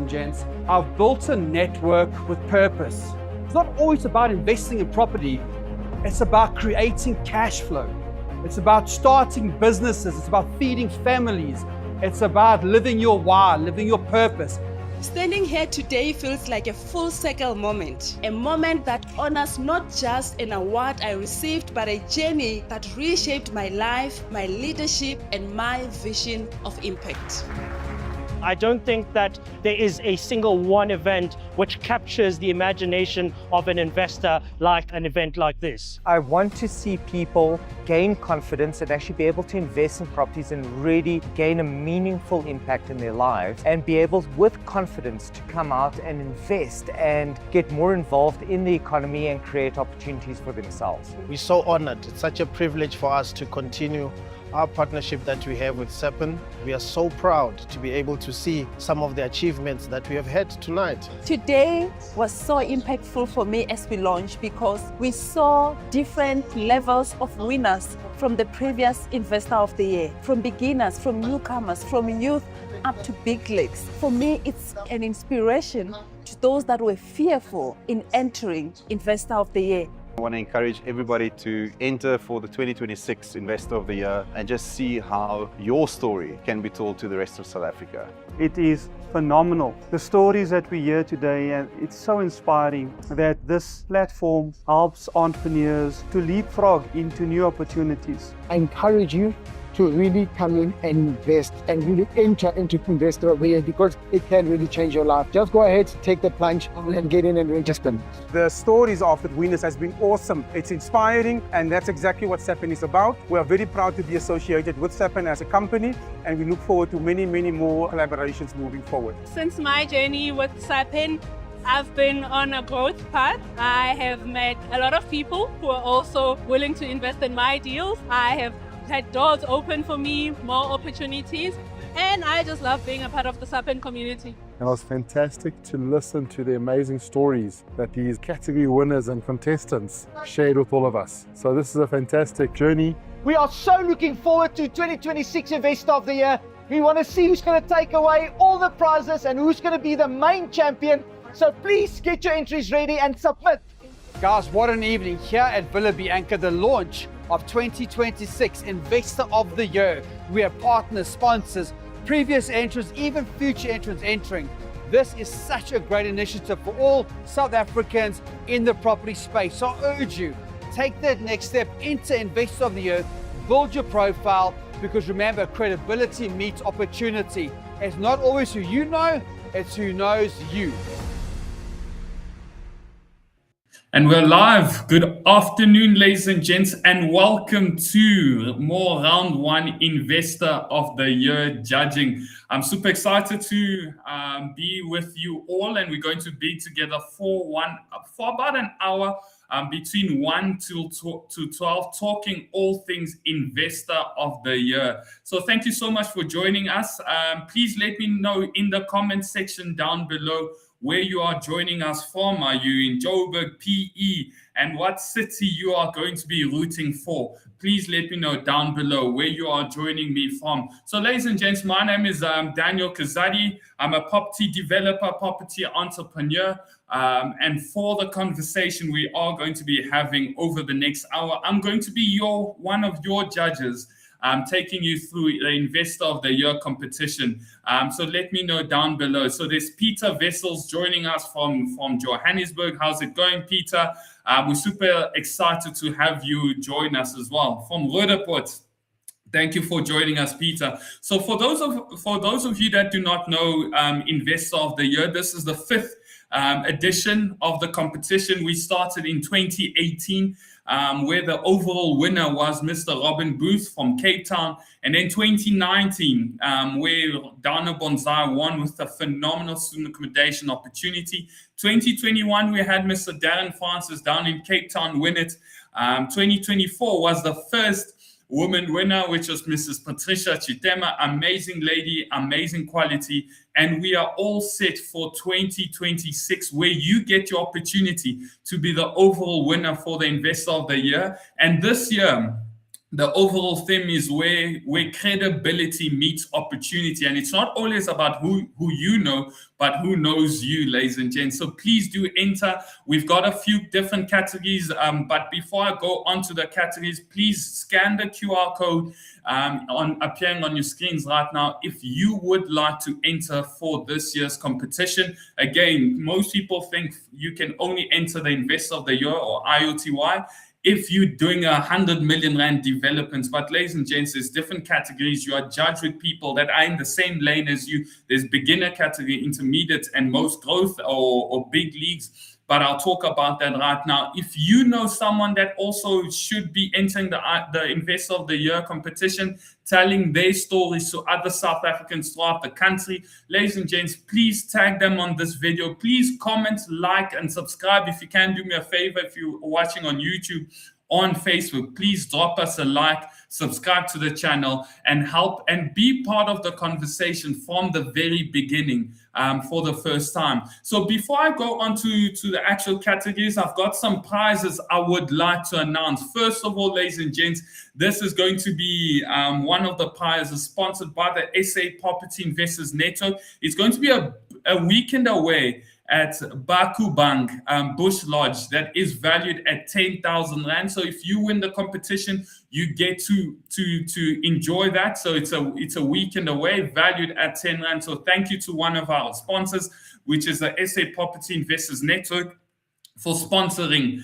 and gents, I've built a network with purpose. It's not always about investing in property. It's about creating cash flow. It's about starting businesses. It's about feeding families. It's about living your why, living your purpose. Standing here today feels like a full circle moment, a moment that honors not just an award I received, but a journey that reshaped my life, my leadership, and my vision of impact. I don't think that there is a single one event which captures the imagination of an investor like an event like this. I want to see people gain confidence and actually be able to invest in properties and really gain a meaningful impact in their lives and be able with confidence to come out and invest and get more involved in the economy and create opportunities for themselves. We're so honored. It's such a privilege for us to continue our partnership that we have with SAPN. We are so proud to be able to see some of the achievements that we have had tonight. Today was so impactful for me as we launched because we saw different levels of winners from the previous Investor of the Year, from beginners, from newcomers, from youth up to big leagues. For me, it's an inspiration to those that were fearful in entering Investor of the Year. I want to encourage everybody to enter for the 2026 Investor of the Year and just see how your story can be told to the rest of South Africa. It is phenomenal. The stories that we hear today, and it's so inspiring that this platform helps entrepreneurs to leapfrog into new opportunities. I encourage you to really come in and invest and really enter into Investor of the Year because it can really change your life. Just go ahead, take the plunge and get in and register. The stories of the winners has been awesome. It's inspiring, and that's exactly what SAPN is about. We are very proud to be associated with SAPN as a company, and we look forward to many, many more collaborations moving forward. Since my journey with SAPN, I've been on a growth path. I have met a lot of people who are also willing to invest in my deals. I have had doors open for me, more opportunities, and I just love being a part of the SAPN community. It was fantastic to listen to the amazing stories that these category winners and contestants shared with all of us. So this is a fantastic journey. We are so looking forward to 2026 Investor of the Year. We want to see who's going to take away all the prizes and who's going to be the main champion. So please get your entries ready and submit. Guys, what an evening here at Villa Bianca, the launch of 2026 Investor of the Year. We have partners, sponsors, previous entrants, even future entrants entering. This is such a great initiative for all South Africans in the property space. So I urge you, take that next step into Investor of the Year, build your profile, because remember, credibility meets opportunity. It's not always who you know, it's who knows you. And we're live. Good afternoon, ladies and gents, and welcome to more round one Investor of the Year judging. I'm super excited to be with you all, and we're going to be together for about an hour, between 1 to 12, talking all things Investor of the Year. So thank you so much for joining us. Please let me know in the comment section down below where you are joining us from. Are you in Joburg, PE, and what city you are going to be rooting for? Please let me know down below where you are joining me from. So ladies and gents, my name is Daniel Kazadi. I'm a property developer, property entrepreneur. And for the conversation we are going to be having over the next hour, I'm going to be one of your judges, taking you through the Investor of the Year competition. So let me know down below. So there's Peter Wessels joining us from Johannesburg. How's it going, Peter? We're super excited to have you join us as well. From Roodepoort, thank you for joining us, Peter. So for those of you that do not know Investor of the Year, this is the fifth edition of the competition. We started in 2018. Where the overall winner was Mr. Robin Booth from Cape Town. And then 2019, where Dana Bonsai won with a phenomenal student accommodation opportunity. 2021, we had Mr. Darren Francis down in Cape Town win it. 2024 was the first woman winner, which was Mrs. Patricia Chitema. Amazing lady, amazing quality. And we are all set for 2026, where you get your opportunity to be the overall winner for the Investor of the Year. And this year, the overall theme is where credibility meets opportunity. And it's not always about who you know, but who knows you, ladies and gents. So please do enter. We've got a few different categories. But before I go on to the categories, please scan the QR code appearing on your screens right now if you would like to enter for this year's competition. Again, most people think you can only enter the Investor of the Year or IOTY if you're doing 100 million rand developments. But ladies and gents, there's different categories. You are judged with people that are in the same lane as you. There's beginner category, intermediate, and most growth or big leagues. But I'll talk about that right now. If you know someone that also should be entering the Investor of the Year competition, telling their stories to other South Africans throughout the country, ladies and gents, please tag them on this video. Please comment, like, and subscribe. If you can, do me a favor, if you're watching on YouTube, on Facebook, please drop us a like, subscribe to the channel, and help and be part of the conversation from the very beginning for the first time. So before I go on to the actual categories, I've got some prizes I would like to announce. First of all, ladies and gents, this is going to be one of the prizes sponsored by the SA Property Investors Network. It's going to be a weekend away at Bakubang Bush Lodge that is valued at 10,000 rand. So if you win the competition, you get to enjoy that. So it's a weekend away valued at 10 rand. So thank you to one of our sponsors, which is the SA Property Investors Network, for sponsoring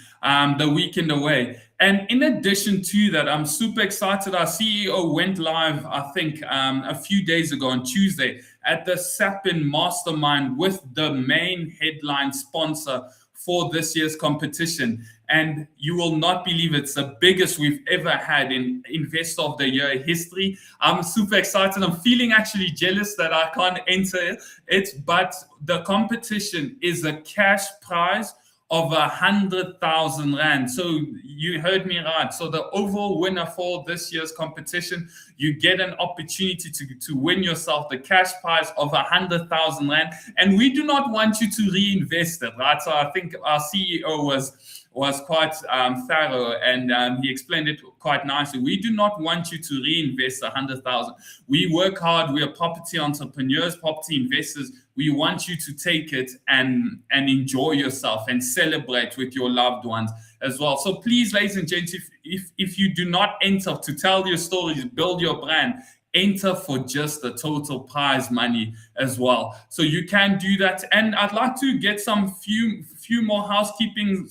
the weekend away. And in addition to that, I'm super excited. Our CEO went live, I think, a few days ago on Tuesday at the Sapin Mastermind with the main headline sponsor for this year's competition. And you will not believe it's the biggest we've ever had in Investor of the Year history. I'm super excited. I'm feeling actually jealous that I can't enter it, but the competition is a cash prize of 100,000 rand. So you heard me right. So the overall winner for this year's competition, you get an opportunity to win yourself the cash prize of 100,000 rand. And we do not want you to reinvest it, right? So I think our CEO was quite thorough, and he explained it quite nicely. We do not want you to reinvest 100,000. We work hard. We are property entrepreneurs, property investors. We want you to take it and enjoy yourself and celebrate with your loved ones as well. So please, ladies and gents, if you do not enter to tell your stories, build your brand, enter for just the total prize money as well. So you can do that. And I'd like to get some few more housekeeping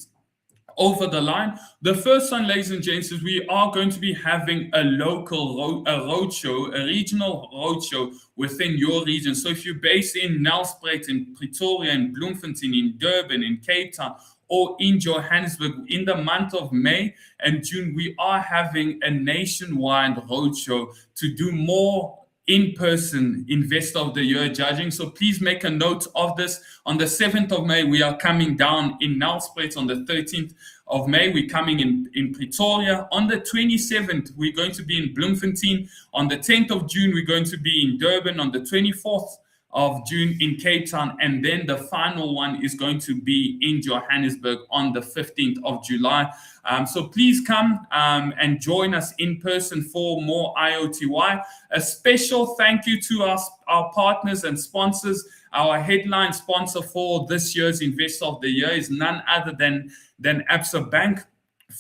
over the line. The first one, ladies and gents, is we are going to be having a local roadshow, a regional roadshow within your region. So if you're based in Nelspruit, in Pretoria, in Bloemfontein, in Durban, in Cape Town, or in Johannesburg, in the month of May and June, we are having a nationwide roadshow to do more in-person Investor of the Year judging. So please make a note of this. On the 7th of May, we are coming down in Nelspruit. On the 13th of May, we're coming in Pretoria. On the 27th, we're going to be in Bloemfontein. On the 10th of June, we're going to be in Durban. On the 24th of June in Cape Town, and then the final one is going to be in Johannesburg on the 15th of July. So please come and join us in person for more IOTY. A special thank you to our partners and sponsors. Our headline sponsor for this year's Investor of the Year is none other than Absa Bank.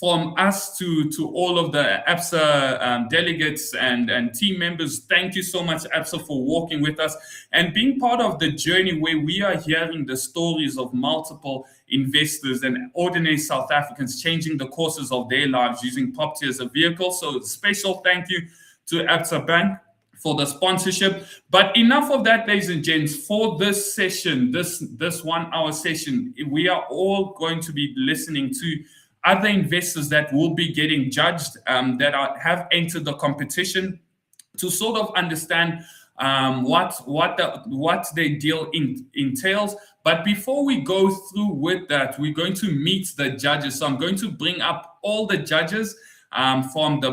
From us to all of the Absa delegates and team members, thank you so much, Absa, for walking with us and being part of the journey where we are hearing the stories of multiple investors and ordinary South Africans changing the courses of their lives using property as a vehicle. So special thank you to Absa Bank for the sponsorship. But enough of that, ladies and gents. For this session, this 1 hour session, we are all going to be listening to other investors that will be getting judged that have entered the competition to sort of understand what their deal entails. But before we go through with that, we're going to meet the judges. So I'm going to bring up all the judges from the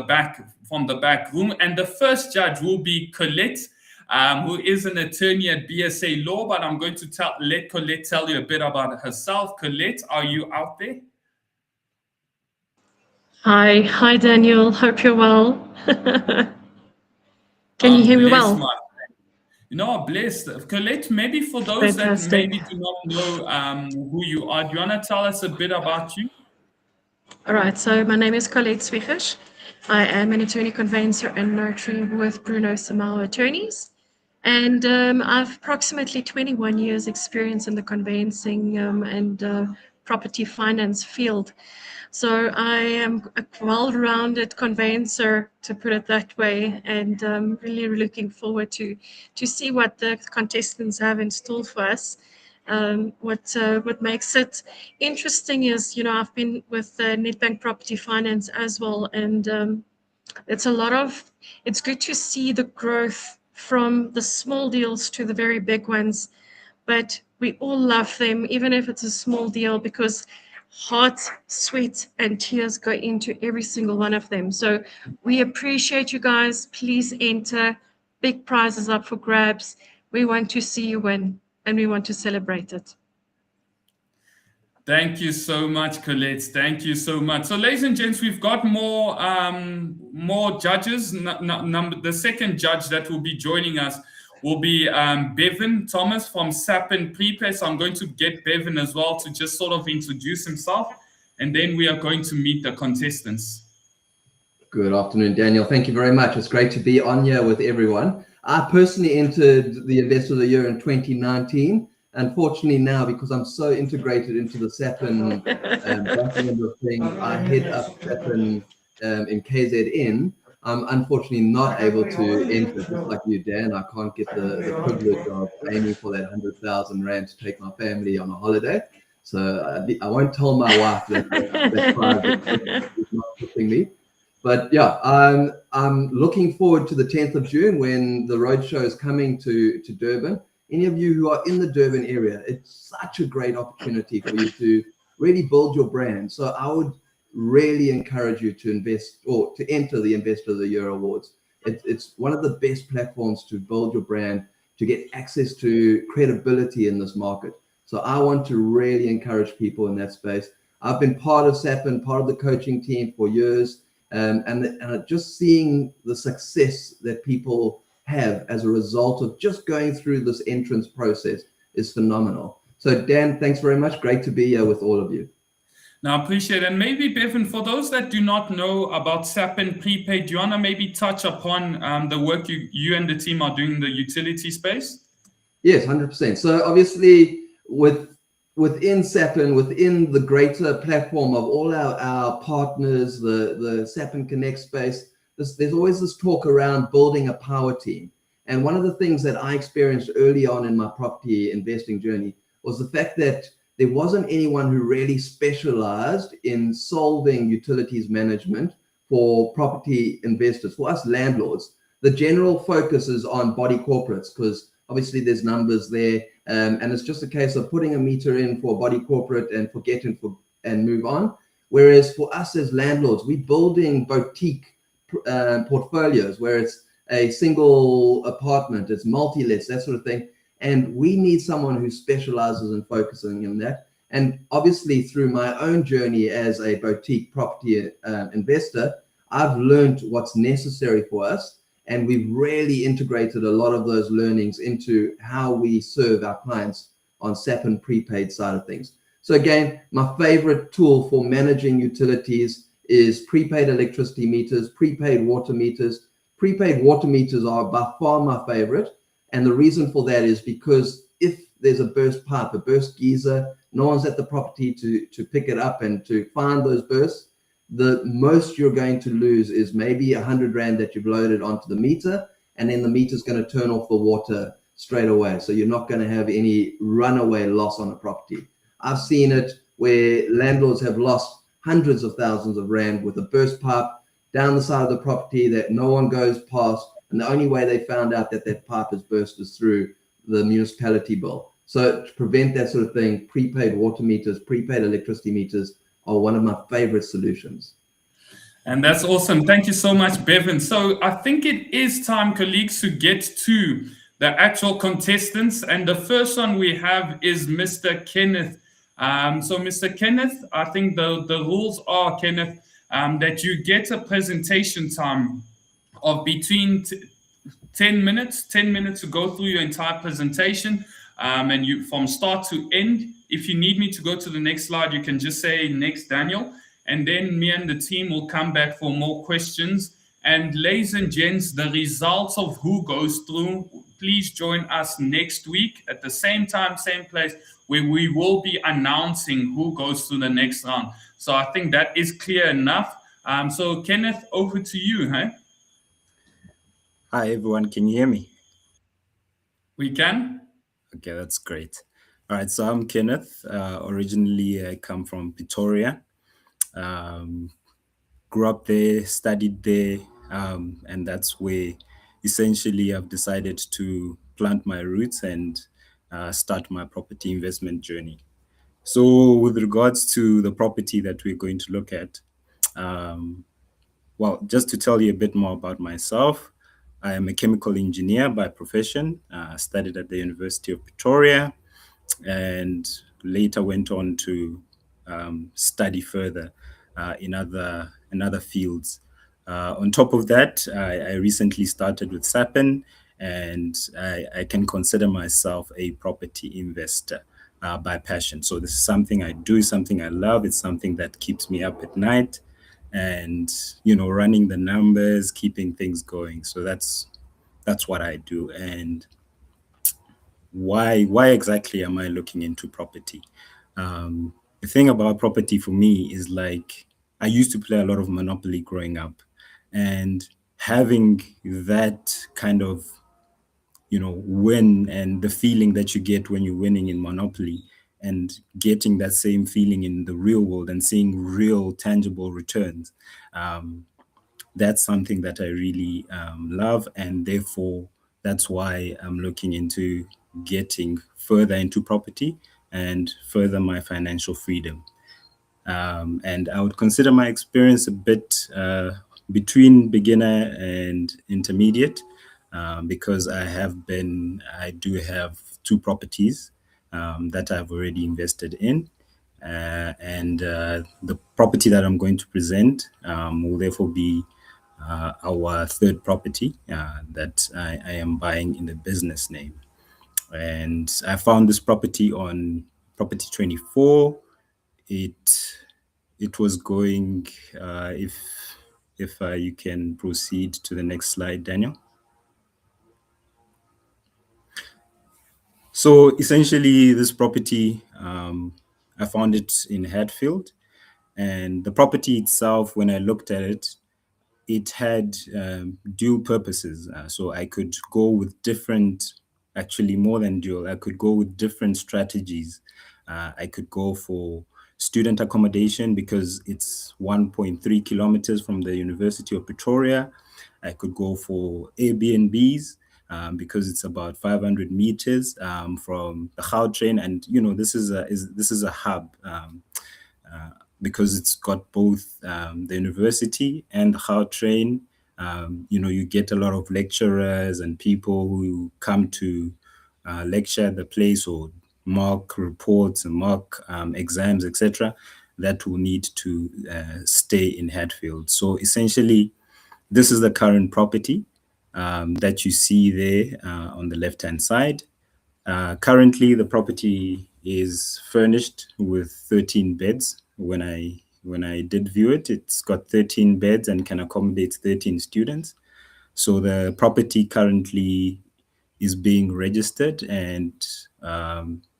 back room, and the first judge will be Colette, who is an attorney at BSA Law. But I'm going to let Colette tell you a bit about herself. Colette, are you out there? Hi Daniel. Hope you're well. Can you hear me Blessed, well? blessed. Colette, maybe for those that Fantastic. maybe do not know who you are, do you want to tell us a bit about you? All right, so my name is Colette Swiegers. I am an attorney conveyancer and notary with Bruno Samao Attorneys. And I've approximately 21 years experience in the conveyancing and property finance field. So I am a well-rounded conveyancer, to put it that way, and really looking forward to see what the contestants have in store for us. What makes it interesting is, I've been with Nedbank Property Finance as well, and it's good to see the growth from the small deals to the very big ones. But we all love them, even if it's a small deal, because heart, sweat, and tears go into every single one of them. So we appreciate you guys. Please enter. Big prizes up for grabs. We want to see you win, and we want to celebrate it. Thank you so much, Colette. Thank you so much. So, ladies and gents, we've got more judges. The second judge that will be joining us will be Bevan Thomas from Sapin Prepay. So I'm going to get Bevan as well to just sort of introduce himself, and then we are going to meet the contestants. Good afternoon, Daniel. Thank you very much. It's great to be on here with everyone. I personally entered the Investor of the Year in 2019. Unfortunately now, because I'm so integrated into the Sapin backend of things, I head up Sapin in KZN. I'm unfortunately not able to enter, just like you, Dan. I can't get the privilege of aiming for that 100,000 Rand to take my family on a holiday. So I won't tell my wife that prize is not pushing me. But yeah, I'm looking forward to the 10th of June when the roadshow is coming to Durban. Any of you who are in the Durban area, it's such a great opportunity for you to really build your brand. So I would really encourage you to invest or to enter the Investor of the Year Awards. It's one of the best platforms to build your brand, to get access to credibility in this market. So I want to really encourage people in that space. I've been part of Sapin, part of the coaching team for years, and just seeing the success that people have as a result of just going through this entrance process is phenomenal. So Dan, thanks very much. Great to be here with all of you. Now, I appreciate it. And maybe, Bevan, for those that do not know about Sapin Prepay, do you want to maybe touch upon the work you and the team are doing in the utility space? Yes, 100%. So obviously within Sapin, within the greater platform of all our partners, the Sapin Connect space, there's always this talk around building a power team. And one of the things that I experienced early on in my property investing journey was the fact that there wasn't anyone who really specialized in solving utilities management for property investors. For us landlords, the general focus is on body corporates because obviously there's numbers there, and it's just a case of putting a meter in for a body corporate and forgetting and move on. Whereas for us as landlords, we're building boutique portfolios where it's a single apartment, it's multi-lets, that sort of thing. And we need someone who specializes in focusing in that. And obviously through my own journey as a boutique property investor, I've learned what's necessary for us. And we've really integrated a lot of those learnings into how we serve our clients on Sapin prepaid side of things. So again, my favorite tool for managing utilities is prepaid electricity meters, prepaid water meters. Prepaid water meters are by far my favorite. And the reason for that is because if there's a burst pipe, a burst geyser, no one's at the property to pick it up and to find those bursts. The most you're going to lose is maybe 100 Rand that you've loaded onto the meter, and then the meter's going to turn off the water straight away. So you're not going to have any runaway loss on a property. I've seen it where landlords have lost hundreds of thousands of Rand with a burst pipe down the side of the property that no one goes past. And the only way they found out that pipe is burst is through the municipality bill. So to prevent that sort of thing, prepaid water meters, prepaid electricity meters are one of my favorite solutions. And that's awesome. Thank you so much, Bevan. So I think it is time, colleagues, to get to the actual contestants. And the first one we have is Mr. Kenneth. So Mr. Kenneth, I think the rules are, Kenneth, that you get a presentation time of between 10 minutes to go through your entire presentation, and you from start to end. If you need me to go to the next slide, you can just say next, Daniel, and then me and the team will come back for more questions. And ladies and gents, the results of who goes through, please join us next week at the same time, same place, where we will be announcing who goes through the next round. So I think that is clear enough. So Kenneth, over to you. Hey? Hi everyone, can you hear me? We can. Okay, that's great. All right, so I'm Kenneth. Originally, I come from Pretoria. Grew up there, studied there, and that's where essentially I've decided to plant my roots and start my property investment journey. So with regards to the property that we're going to look at, well, just to tell you a bit more about myself, I am a chemical engineer by profession. Studied at the University of Pretoria and later went on to study further in other fields. On top of that, I recently started with SAPN, and I can consider myself a property investor by passion. So this is something I do, something I love. It's something that keeps me up at night, and running the numbers, keeping things going. So that's what I do. And why exactly am I looking into property? The thing about property for me is, like, I used to play a lot of Monopoly growing up, and having that kind of win and the feeling that you get when you're winning in Monopoly, and getting that same feeling in the real world and seeing real tangible returns, that's something that I really love, and therefore that's why I'm looking into getting further into property and further my financial freedom. And I would consider my experience a bit between beginner and intermediate, because I do have 2 properties that I've already invested in. And the property that I'm going to present will therefore be our 3rd property that I am buying in the business name. And I found this property on Property 24. It was going, if you can proceed to the next slide, Daniel. So essentially, this property, I found it in Hatfield, and the property itself, when I looked at it, it had dual purposes. So I could go with different, actually more than dual, I could go with different strategies. I could go for student accommodation because it's 1.3 kilometers from the University of Pretoria. I could go for Airbnbs because it's about 500 meters from the Gautrain, and this is a hub. Because it's got both the university and the Gautrain. You get a lot of lecturers and people who come to lecture at the place, or mark reports and mark exams, etc., that will need to stay in Hatfield. So essentially, this is the current property that you see there on the left-hand side. Currently, the property is furnished with 13 beds. When I did view it, it's got 13 beds and can accommodate 13 students. So the property currently is being registered, and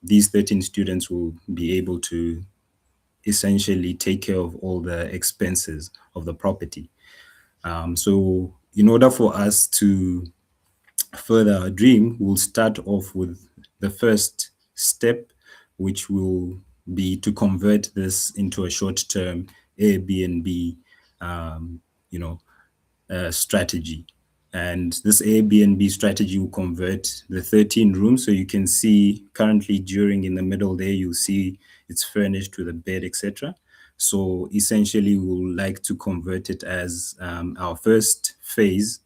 these 13 students will be able to essentially take care of all the expenses of the property. So in order for us to further our dream, we'll start off with the first step, which will be to convert this into a short-term Airbnb, strategy. And this Airbnb strategy will convert the 13 rooms. So you can see currently in the middle there, you'll see it's furnished with a bed, etc. So essentially, we would like to convert it as our first phase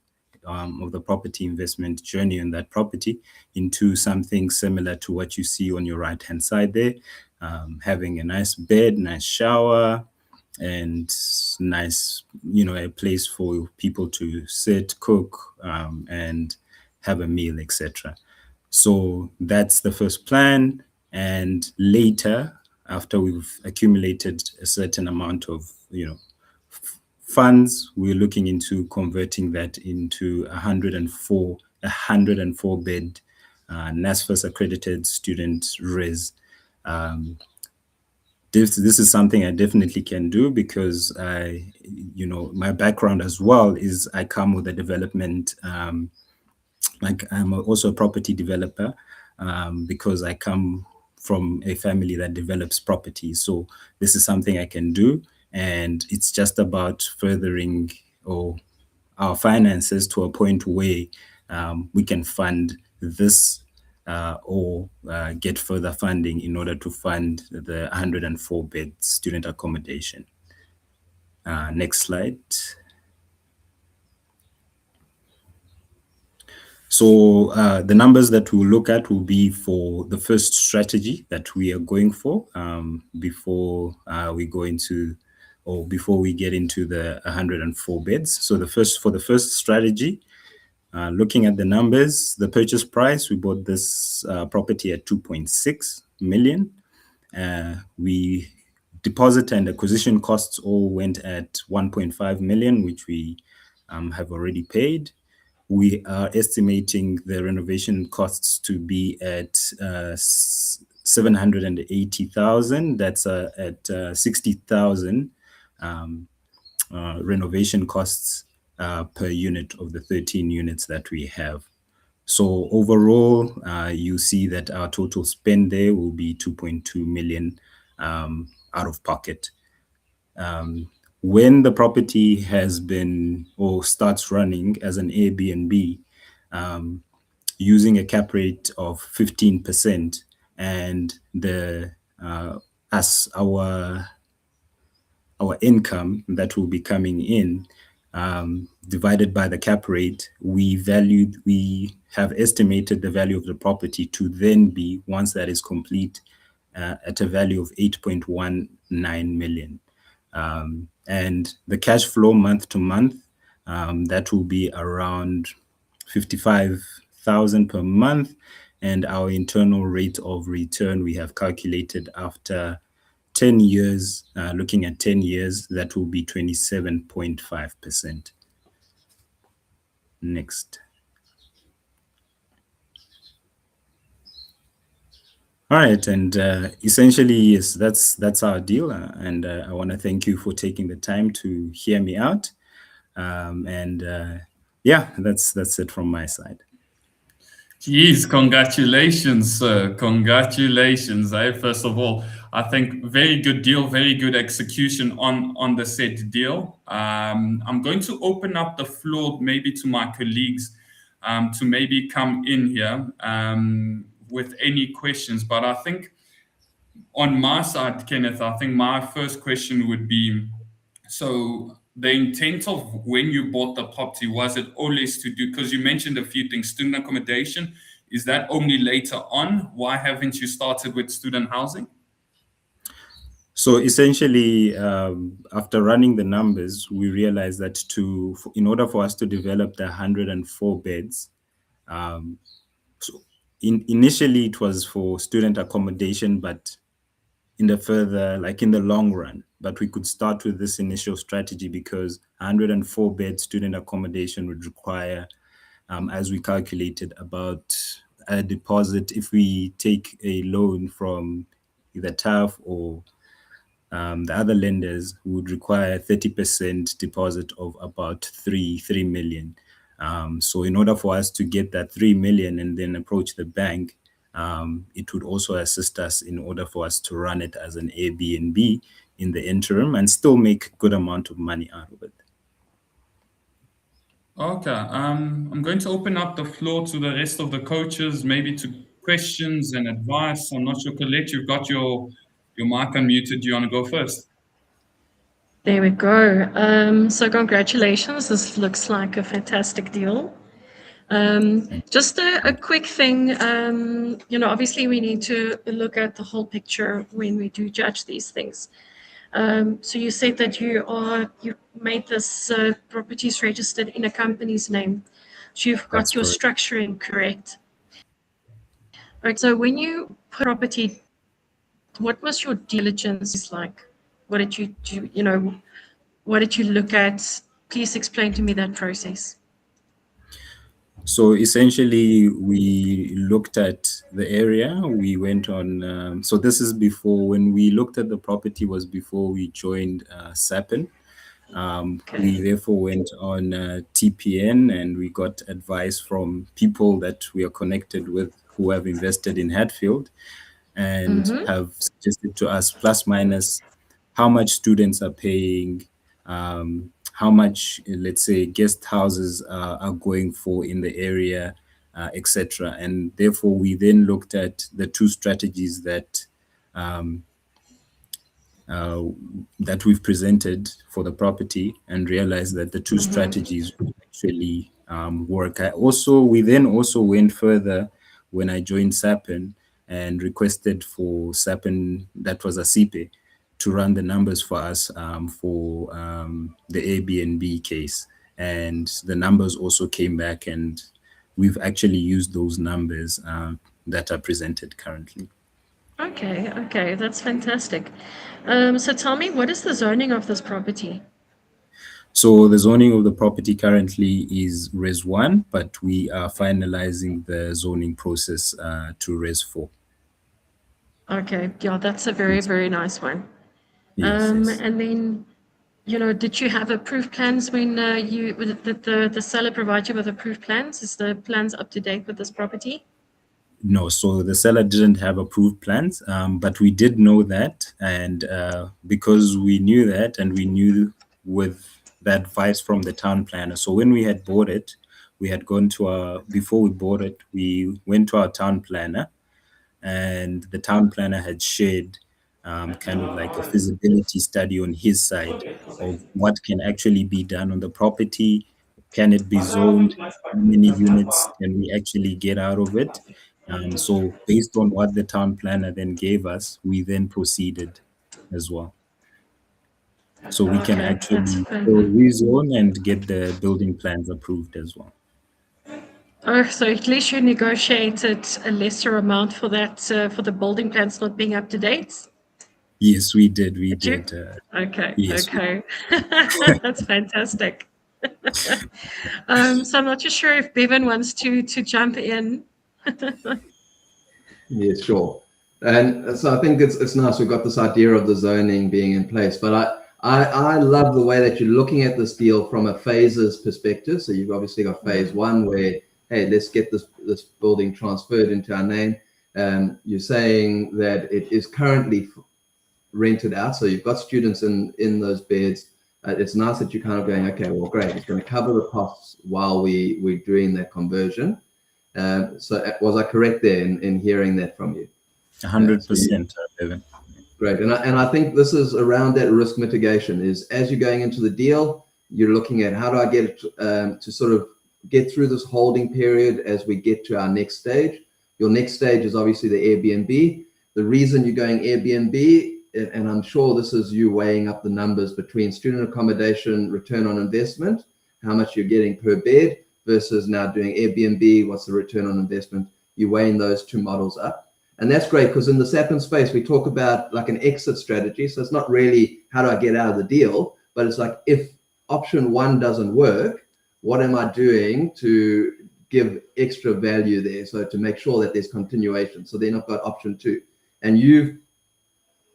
of the property investment journey on that property into something similar to what you see on your right-hand side there, having a nice bed, nice shower, and nice, a place for people to sit, cook, and have a meal, etc. So that's the first plan. And later, after we've accumulated a certain amount of, funds, we're looking into converting that into 104 bed NSFAS accredited student res. This is something I definitely can do because my background as well is I come with a development, like I'm also a property developer, because I come from a family that develops property. So this is something I can do, and it's just about furthering our finances to a point where we can fund this or get further funding in order to fund the 104 bed student accommodation. Next slide. So the numbers that we'll look at will be for the first strategy that we are going for before we go into, or before we get into the 104 beds. So for the first strategy, looking at the numbers, the purchase price, we bought this property at 2.6 million. We deposit and acquisition costs all went at 1.5 million, which we have already paid. We are estimating the renovation costs to be at 780,000. That's at 60,000 renovation costs per unit of the 13 units that we have. So overall, you see that our total spend there will be 2.2 million out of pocket. When the property has been or starts running as an Airbnb, using a cap rate of 15%, and our income that will be coming in divided by the cap rate, we have estimated the value of the property to then be, once that is complete, at a value of 8.19 million. And the cash flow month to month, that will be around 55,000 per month. And our internal rate of return, we have calculated after 10 years, looking at 10 years, that will be 27.5%. Next. All right, and essentially, yes, that's our deal, and I want to thank you for taking the time to hear me out, yeah, that's it from my side. Geez, congratulations, sir. Congratulations. First of all, I think very good deal, very good execution on the said deal. I'm going to open up the floor maybe to my colleagues to maybe come in here with any questions. But I think on my side, Kenneth, I think my first question would be, so the intent of when you bought the property, was it always to do, because you mentioned a few things, student accommodation, is that only later on? Why haven't you started with student housing? So essentially, after running the numbers, we realized that in order for us to develop the 104 beds, initially it was for student accommodation, but in the long run, but we could start with this initial strategy because 104 bed student accommodation would require, as we calculated, about a deposit. If we take a loan from either TAF or the other lenders, would require 30% deposit of about 3 million. So in order for us to get that 3 million and then approach the bank, it would also assist us in order for us to run it as an Airbnb in the interim and still make a good amount of money out of it. Okay, I'm going to open up the floor to the rest of the coaches, maybe to questions and advice. I'm not sure, Colette, you've got your mic unmuted. Do you want to go first? There we go. So congratulations. This looks like a fantastic deal. Just a quick thing, obviously we need to look at the whole picture when we do judge these things. So you said that you made this properties registered in a company's name. So you've got That's your correct. structuring correct. Right. So when you put property, what was your diligence like? What did you do? What did you look at? Please explain to me that process. So essentially, we looked at the area. We went on. So this is before, when we looked at the property, was before we joined SAPN. We therefore went on TPN, and we got advice from people that we are connected with who have invested in Hatfield, and have suggested to us plus minus how much students are paying, how much, let's say, guest houses are going for in the area, etc. And therefore, we then looked at the two strategies that that we've presented for the property, and realized that the two strategies would actually work. We then also went further when I joined SAPN and requested for SAPN, that was a CPE, to run the numbers for us for the Airbnb case. And the numbers also came back, and we've actually used those numbers that are presented currently. Okay, that's fantastic. So tell me, what is the zoning of this property? So the zoning of the property currently is Res 1, but we are finalizing the zoning process to Res 4. Okay, yeah, that's a very, very nice one. Yes, yes. And then, did you have approved plans when did the seller provide you with approved plans? Is the plans up to date with this property? No, so the seller didn't have approved plans, but we did know that. And because we knew that, and we knew with the advice from the town planner. So when we had bought it, we had gone to before we bought it, we went to our town planner, and the town planner had shared kind of like a feasibility study on his side of what can actually be done on the property. Can it be zoned? How many units can we actually get out of it? So based on what the town planner then gave us, we then proceeded as well. So we can actually rezone and get the building plans approved as well. Oh, so at least you negotiated a lesser amount for that, for the building plans not being up to date? Yes, we did. We did. Okay, yes, okay. That's fantastic. So I'm not too sure if Bevan wants to jump in. Yeah, sure. And so I think it's nice we've got this idea of the zoning being in place, but I love the way that you're looking at this deal from a phases perspective. So you've obviously got phase one where, hey, let's get this building transferred into our name. You're saying that it is currently rented out, so you've got students in those beds. It's nice that you're kind of going, okay, well, great, it's going to cover the costs while we're doing that conversion. So was I correct there in hearing that from you? 100%, Evan. Great, and I think this is around that risk mitigation. Is as you're going into the deal, you're looking at how do I get to sort of get through this holding period as we get to our next stage. Your next stage is obviously the Airbnb. The reason you're going Airbnb, and I'm sure this is you weighing up the numbers between student accommodation, return on investment, how much you're getting per bed, versus now doing Airbnb, what's the return on investment? You're weighing those two models up. And that's great, because in the SAPN space, we talk about like an exit strategy. So it's not really how do I get out of the deal, but it's like, if option one doesn't work, what am I doing to give extra value there? So to make sure that there's continuation. So then I've got option two. And you've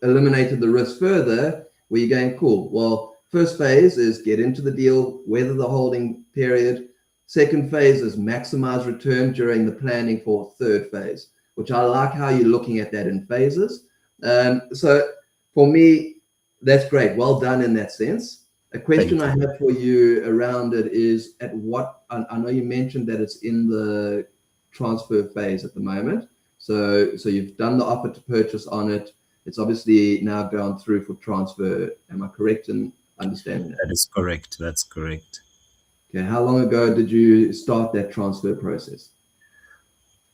eliminated the risk further, where you're going, cool. Well, first phase is get into the deal, weather the holding period. Second phase is maximize return during the planning for third phase, which I like how you're looking at that in phases. So for me, that's great. Well done in that sense. A question I have for you around it is, at what, I know you mentioned that it's in the transfer phase at the moment. So you've done the offer to purchase on it. It's obviously now gone through for transfer. Am I correct in understanding that? That is correct. That's correct. Okay. How long ago did you start that transfer process?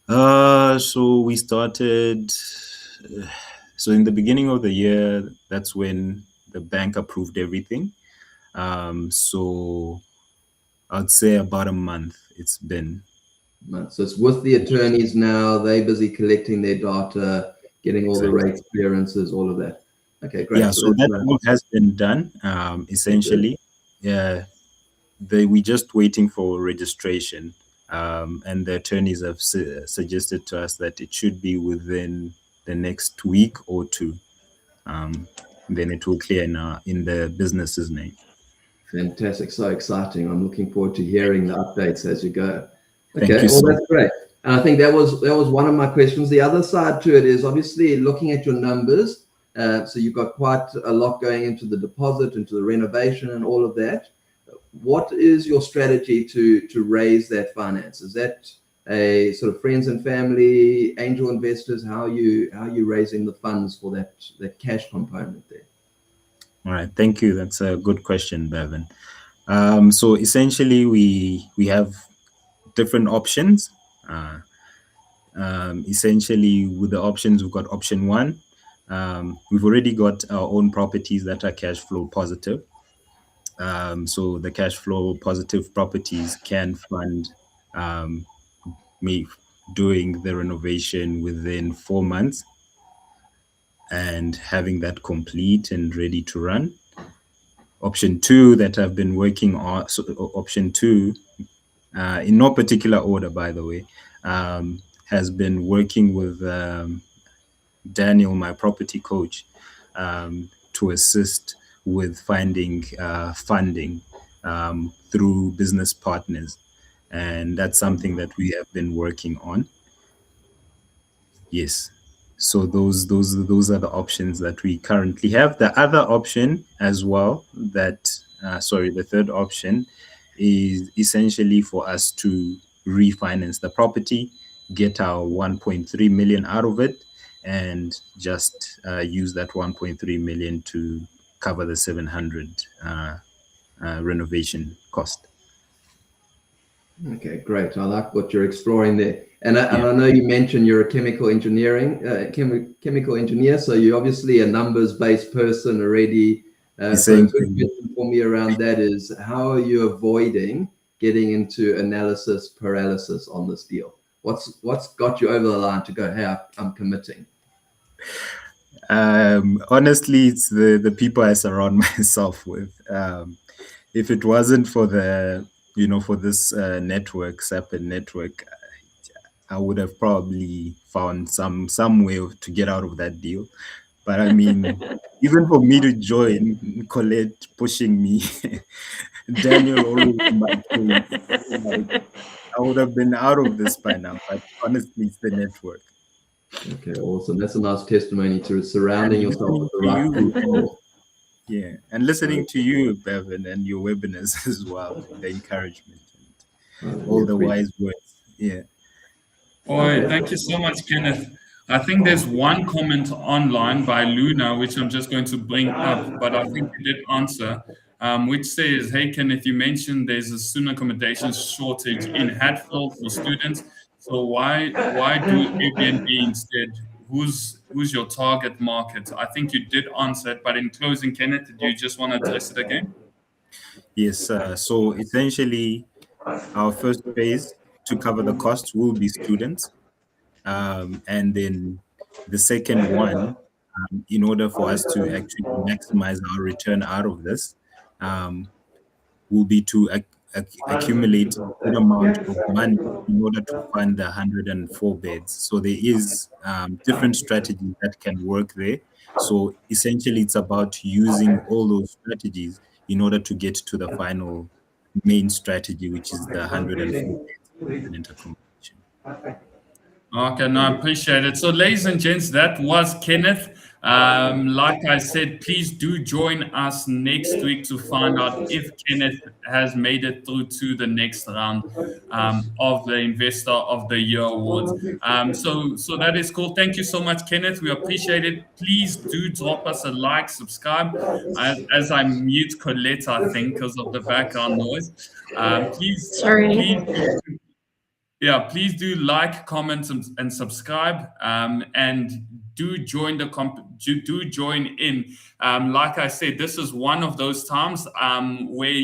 So we started, so in the beginning of the year, that's when the bank approved everything. So I'd say about a month it's been. So it's with the attorneys now. They're busy collecting their data, getting all the rates, clearances, all of that. Okay, great. Yeah, so that all has been done. Essentially, we're just waiting for registration, and the attorneys have suggested to us that it should be within the next week or two. Then it will clear in the business's name. Fantastic, so exciting. I'm looking forward to hearing the updates as you go. Thank Okay, you so that's great. And I think that was one of my questions. The other side to it is obviously looking at your numbers. So you've got quite a lot going into the deposit, into the renovation and all of that. What is your strategy to raise that finance? Is that a sort of friends and family, angel investors? How are you raising the funds for that cash component there? All right, thank you. That's a good question, Bevan. So essentially, we have different options. Essentially, with the options, we've got option one. We've already got our own properties that are cash flow positive. So the cash flow positive properties can fund me doing the renovation within 4 months and having that complete and ready to run. Option two that I've been working on, so option two, in no particular order, by the way, has been working with Daniel, my property coach, to assist with finding funding through business partners. And that's something that we have been working on. Yes. So those are the options that we currently have. The other option as well, the third option is essentially for us to refinance the property, get our 1.3 million out of it, and just use that 1.3 million to cover the 700 renovation cost. Okay, great. I like what you're exploring there. And I know you mentioned you're a chemical engineer, so you're obviously a numbers-based person already. So a good question for me around that is, how are you avoiding getting into analysis paralysis on this deal? What's got you over the line to go, hey, I'm committing? Honestly, it's the people I surround myself with. If it wasn't for for this network, SAPN network, I would have probably found some way to get out of that deal. But I mean, even for me to join, Colette pushing me, Daniel always in my case, I would have been out of this by now. But honestly, it's the network. Okay, awesome. That's a nice testimony to surrounding yourself with the right people. Yeah, and listening to you, Bevan, and your webinars as well, the encouragement and all the wise words. Yeah. All right, thank you so much, Kenneth. I think there's one comment online by Luna, which I'm just going to bring up, but I think you did answer, which says, hey, Kenneth, you mentioned there's a student accommodation shortage in Hatfield for students. So why do Airbnb instead? Who's your target market? I think you did answer it, but in closing, Kenneth, do you just want to address it again? Yes, so essentially our first phase to cover the costs will be students. And then the second one, in order for us to actually maximize our return out of this, will be to accumulate a good amount of money in order to fund the 104 beds. So there is different strategies that can work there. So essentially, it's about using all those strategies in order to get to the final main strategy, which is the 104 beds accommodation. Okay, no, I appreciate it. So, ladies and gents, that was Kenneth. Like I said, please do join us next week to find out if Kenneth has made it through to the next round of the Investor of the Year Awards. So that is cool. Thank you so much, Kenneth. We appreciate it. Please do drop us a like, subscribe. As I mute Colette, I think, because of the background noise. Please do Yeah, please do like, comment, and subscribe, and do join the do join in. Like I said, this is one of those times where,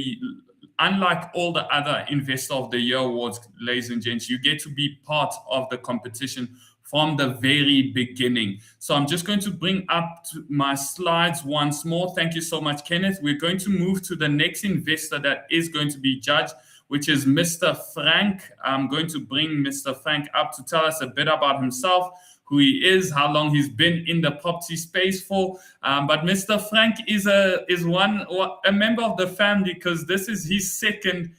unlike all the other Investor of the Year awards, ladies and gents, you get to be part of the competition from the very beginning. So I'm just going to bring up my slides once more. Thank you so much, Kenneth. We're going to move to the next investor that is going to be judged, which is Mr. Frank. I'm going to bring Mr. Frank up to tell us a bit about himself, who he is, how long he's been in the property space for. But Mr. Frank is a member of the family, because this is his second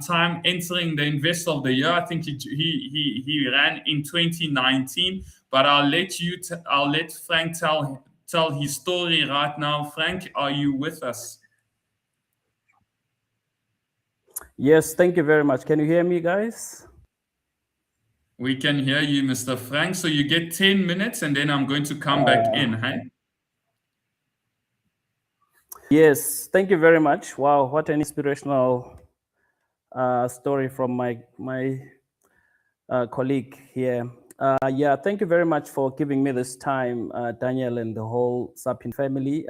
time entering the Investor of the Year. I think he ran in 2019, but I'll let Frank tell his story right now. Frank, are you with us? Yes, thank you very much. Can you hear me, guys? We can hear you, Mr. Frank. So you get 10 minutes, and then I'm going to come back in, hey? Yes, thank you very much. Wow, what an inspirational story from my colleague here. Yeah, thank you very much for giving me this time, Daniel and the whole Sapin family.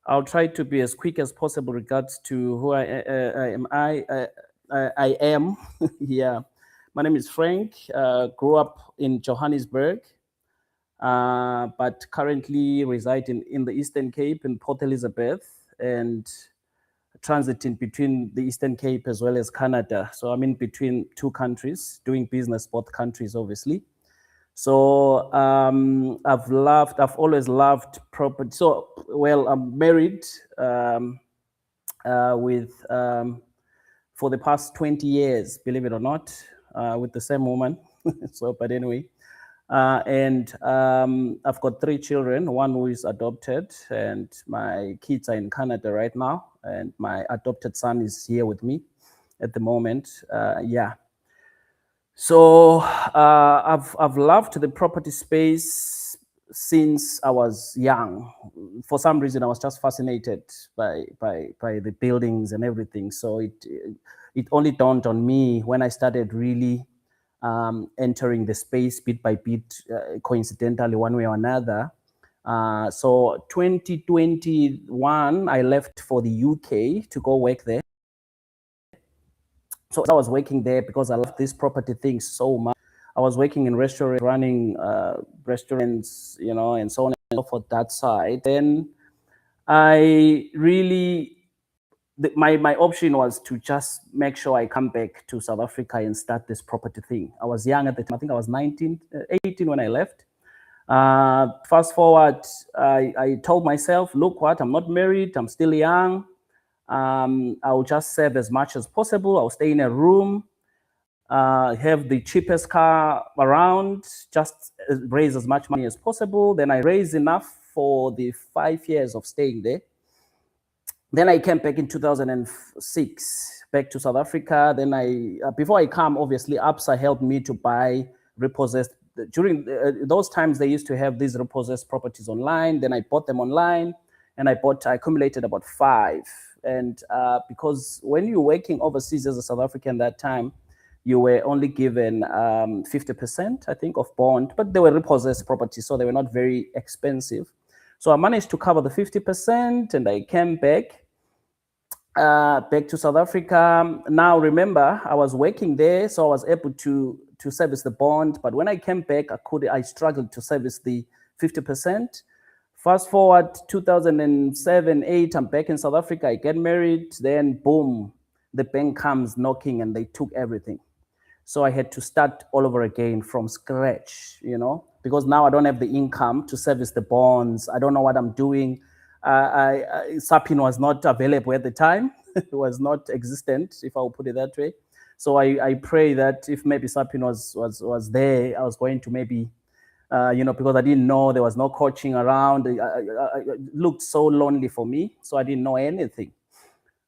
I'll try to be as quick as possible regards to who I am. Yeah, my name is Frank. Grew up in Johannesburg, but currently reside in the Eastern Cape in Port Elizabeth, and transiting between the Eastern Cape as well as Canada. So I'm in between two countries, doing business both countries, obviously. So I've always loved property. So, well, I'm married with, for the past 20 years, believe it or not, with the same woman. So, but anyway, and I've got 3 children, one who is adopted, and my kids are in Canada right now, and my adopted son is here with me at the moment. Yeah. So I've loved the property space since I was young. For some reason, I was just fascinated by the buildings and everything. So it only dawned on me when I started really entering the space bit by bit, coincidentally, one way or another. So 2021, I left for the UK to go work there. So I was working there because I love this property thing so much. I was working in restaurants, running restaurants, you know, and so on and so forth, that side. Then I really, my option was to just make sure I come back to South Africa and start this property thing. I was young at the time. I think I was 18 when I left. Fast forward, I told myself, look what, I'm not married, I'm still young. I'll just save as much as possible. I'll stay in a room, have the cheapest car around, just raise as much money as possible. Then I raised enough for the 5 years of staying there. Then I came back in 2006, back to South Africa. Then before I come, obviously, Absa helped me to buy repossessed. During those times, they used to have these repossessed properties online. Then I bought them online, and I accumulated about 5. And because when you're working overseas as a South African that time, you were only given 50%, I think, of bond, but they were repossessed properties, so they were not very expensive. So I managed to cover the 50%, and I came back to South Africa. Now, remember, I was working there, so I was able to service the bond. But when I came back, I struggled to service the 50%. Fast forward 2007-8, I'm back in South Africa. I get married. Then boom, the bank comes knocking, and they took everything. So I had to start all over again from scratch, you know, because now I don't have the income to service the bonds. I don't know what I'm doing. Sapin was not available at the time. It was not existent, if I'll put it that way. So I pray that if maybe Sapin was there, I was going to maybe, you know, because I didn't know, there was no coaching around. It looked so lonely for me, so I didn't know anything.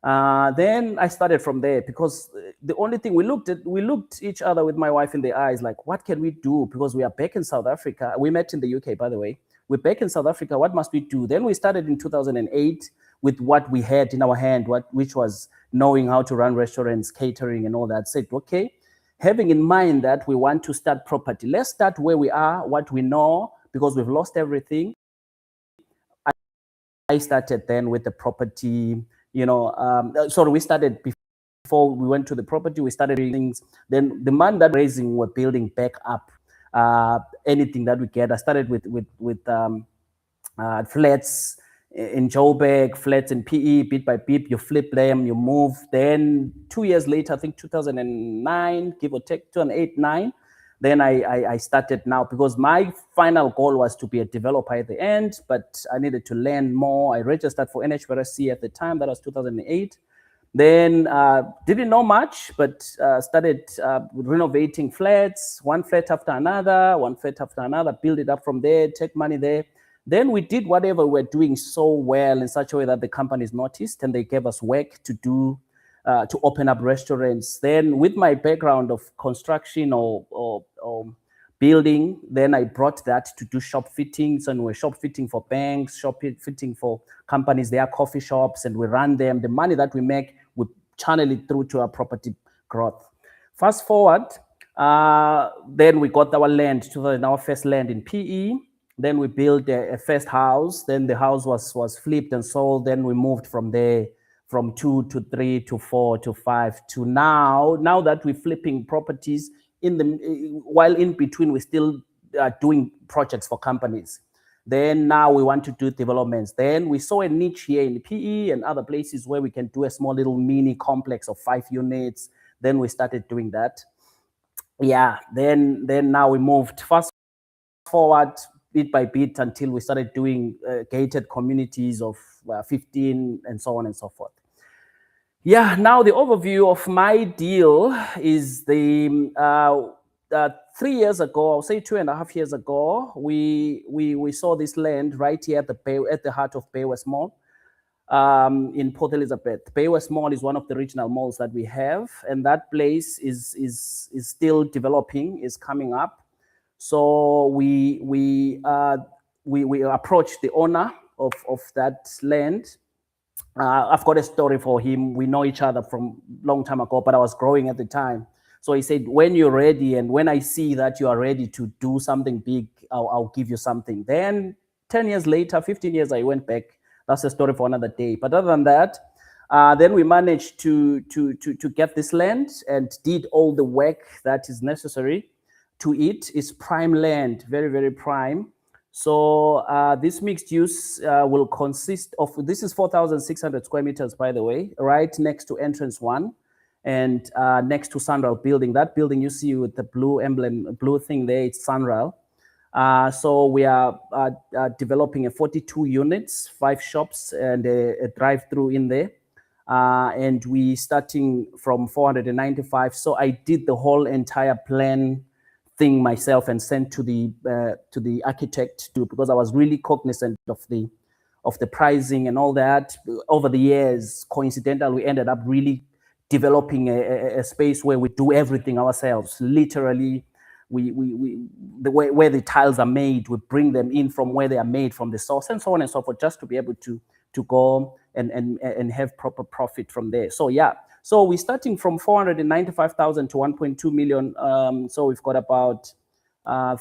Then I started from there, because the only thing we looked each other with my wife in the eyes, like, what can we do? Because we are back in South Africa. We met in the UK, by the way. We're back in South Africa. What must we do? Then we started in 2008 with what we had in our hand, which was knowing how to run restaurants, catering, and all that. Said, okay, having in mind that we want to start property. Let's start where we are, what we know, because we've lost everything. I started then with the property, we started before we went to the property, we started doing things. Then the money that we're raising, we're building back up anything that we get. I started with flats in Joburg, flats in PE, bit by bit, you flip them, you move. Then 2 years later, I think 2009, give or take, 2008, 9, then I started now, because my final goal was to be a developer at the end, but I needed to learn more. I registered for NHRSC at the time, that was 2008. Then didn't know much, but started renovating flats, one flat after another, build it up from there, take money there. Then we did whatever we're doing so well in such a way that the companies noticed, and they gave us work to do, to open up restaurants. Then with my background of construction or building, then I brought that to do shop fittings, and we're shop fitting for banks, shop fitting for companies. They are coffee shops, and we run them. The money that we make, we channel it through to our property growth. Fast forward, then we got our land, our first land in PE. Then we built a first house. Then the house was flipped and sold. Then we moved from there, from 2 to 3 to 4 to 5 to now. Now that we're flipping properties, while in between we're still doing projects for companies. Then now we want to do developments. Then we saw a niche here in PE and other places where we can do a small little mini complex of 5 units. Then we started doing that. Yeah, then now we moved fast forward bit by bit until we started doing gated communities of 15 and so on and so forth. Yeah, now the overview of my deal is 3 years ago, I'll say 2.5 years ago, we saw this land right here at the heart of Bay West Mall in Port Elizabeth. Bay West Mall is one of the regional malls that we have, and that place is still developing, is coming up. So we approached the owner of that land. I've got a story for him. We know each other from a long time ago, but I was growing at the time. So he said, when you're ready and when I see that you are ready to do something big, I'll give you something. Then 10 years later, 15 years, I went back. That's a story for another day. But other than that, then we managed to get this land and did all the work that is necessary to it. Is prime land, very, very prime. So this mixed use will consist of, this is 4,600 square meters, by the way, right next to entrance 1 and next to Sunrail building. That building you see with the blue emblem, blue thing there, it's Sunrail. So we are developing a 42 units, 5 shops and a drive-through in there. And we starting from 495. So I did the whole entire plan thing myself and sent to the architect because I was really cognizant of the pricing and all that. Over the years, coincidentally, we ended up really developing a space where we do everything ourselves. Literally, the way where the tiles are made, we bring them in from where they are made from the source and so on and so forth, just to be able to go and have proper profit from there. So yeah. So we're starting from 495,000 to 1.2 million. So we've got about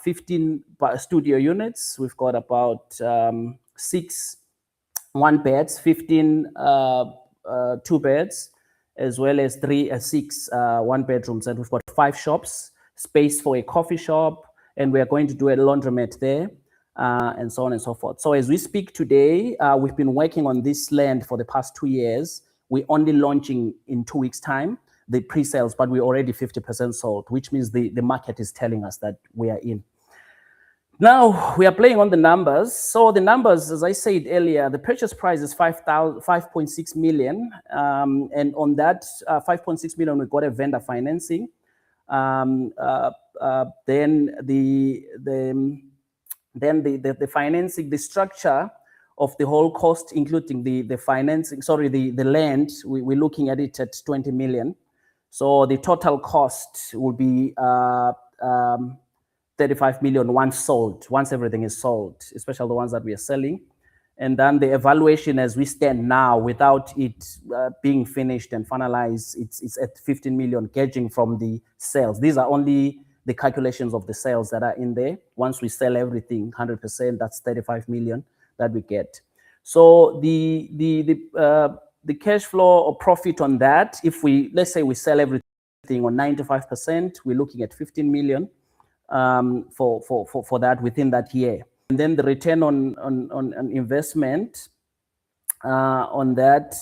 15 studio units. We've got about 6 one-beds, 15 two-beds, as well as 6 one-bedrooms. And we've got 5 shops, space for a coffee shop, and we are going to do a laundromat there, and so on and so forth. So as we speak today, we've been working on this land for the past 2 years. We're only launching in 2 weeks' time, the pre-sales, but we're already 50% sold, which means the market is telling us that we are in. Now, we are playing on the numbers. So the numbers, as I said earlier, the purchase price is 5.6 million. And on that 5.6 million, we got a vendor financing. Then the financing, the structure of the whole cost, including the financing, the land, we're looking at it at 20 million. So the total cost will be 35 million once sold, once everything is sold, especially the ones that we are selling. And then the evaluation as we stand now, without it being finished and finalized, it's at 15 million, gauging from the sales. These are only the calculations of the sales that are in there. Once we sell everything 100%, that's 35 million that we get. So the cash flow or profit on that, if let's say we sell everything on 95%, we're looking at 15 million for that within that year. And then the return on investment on that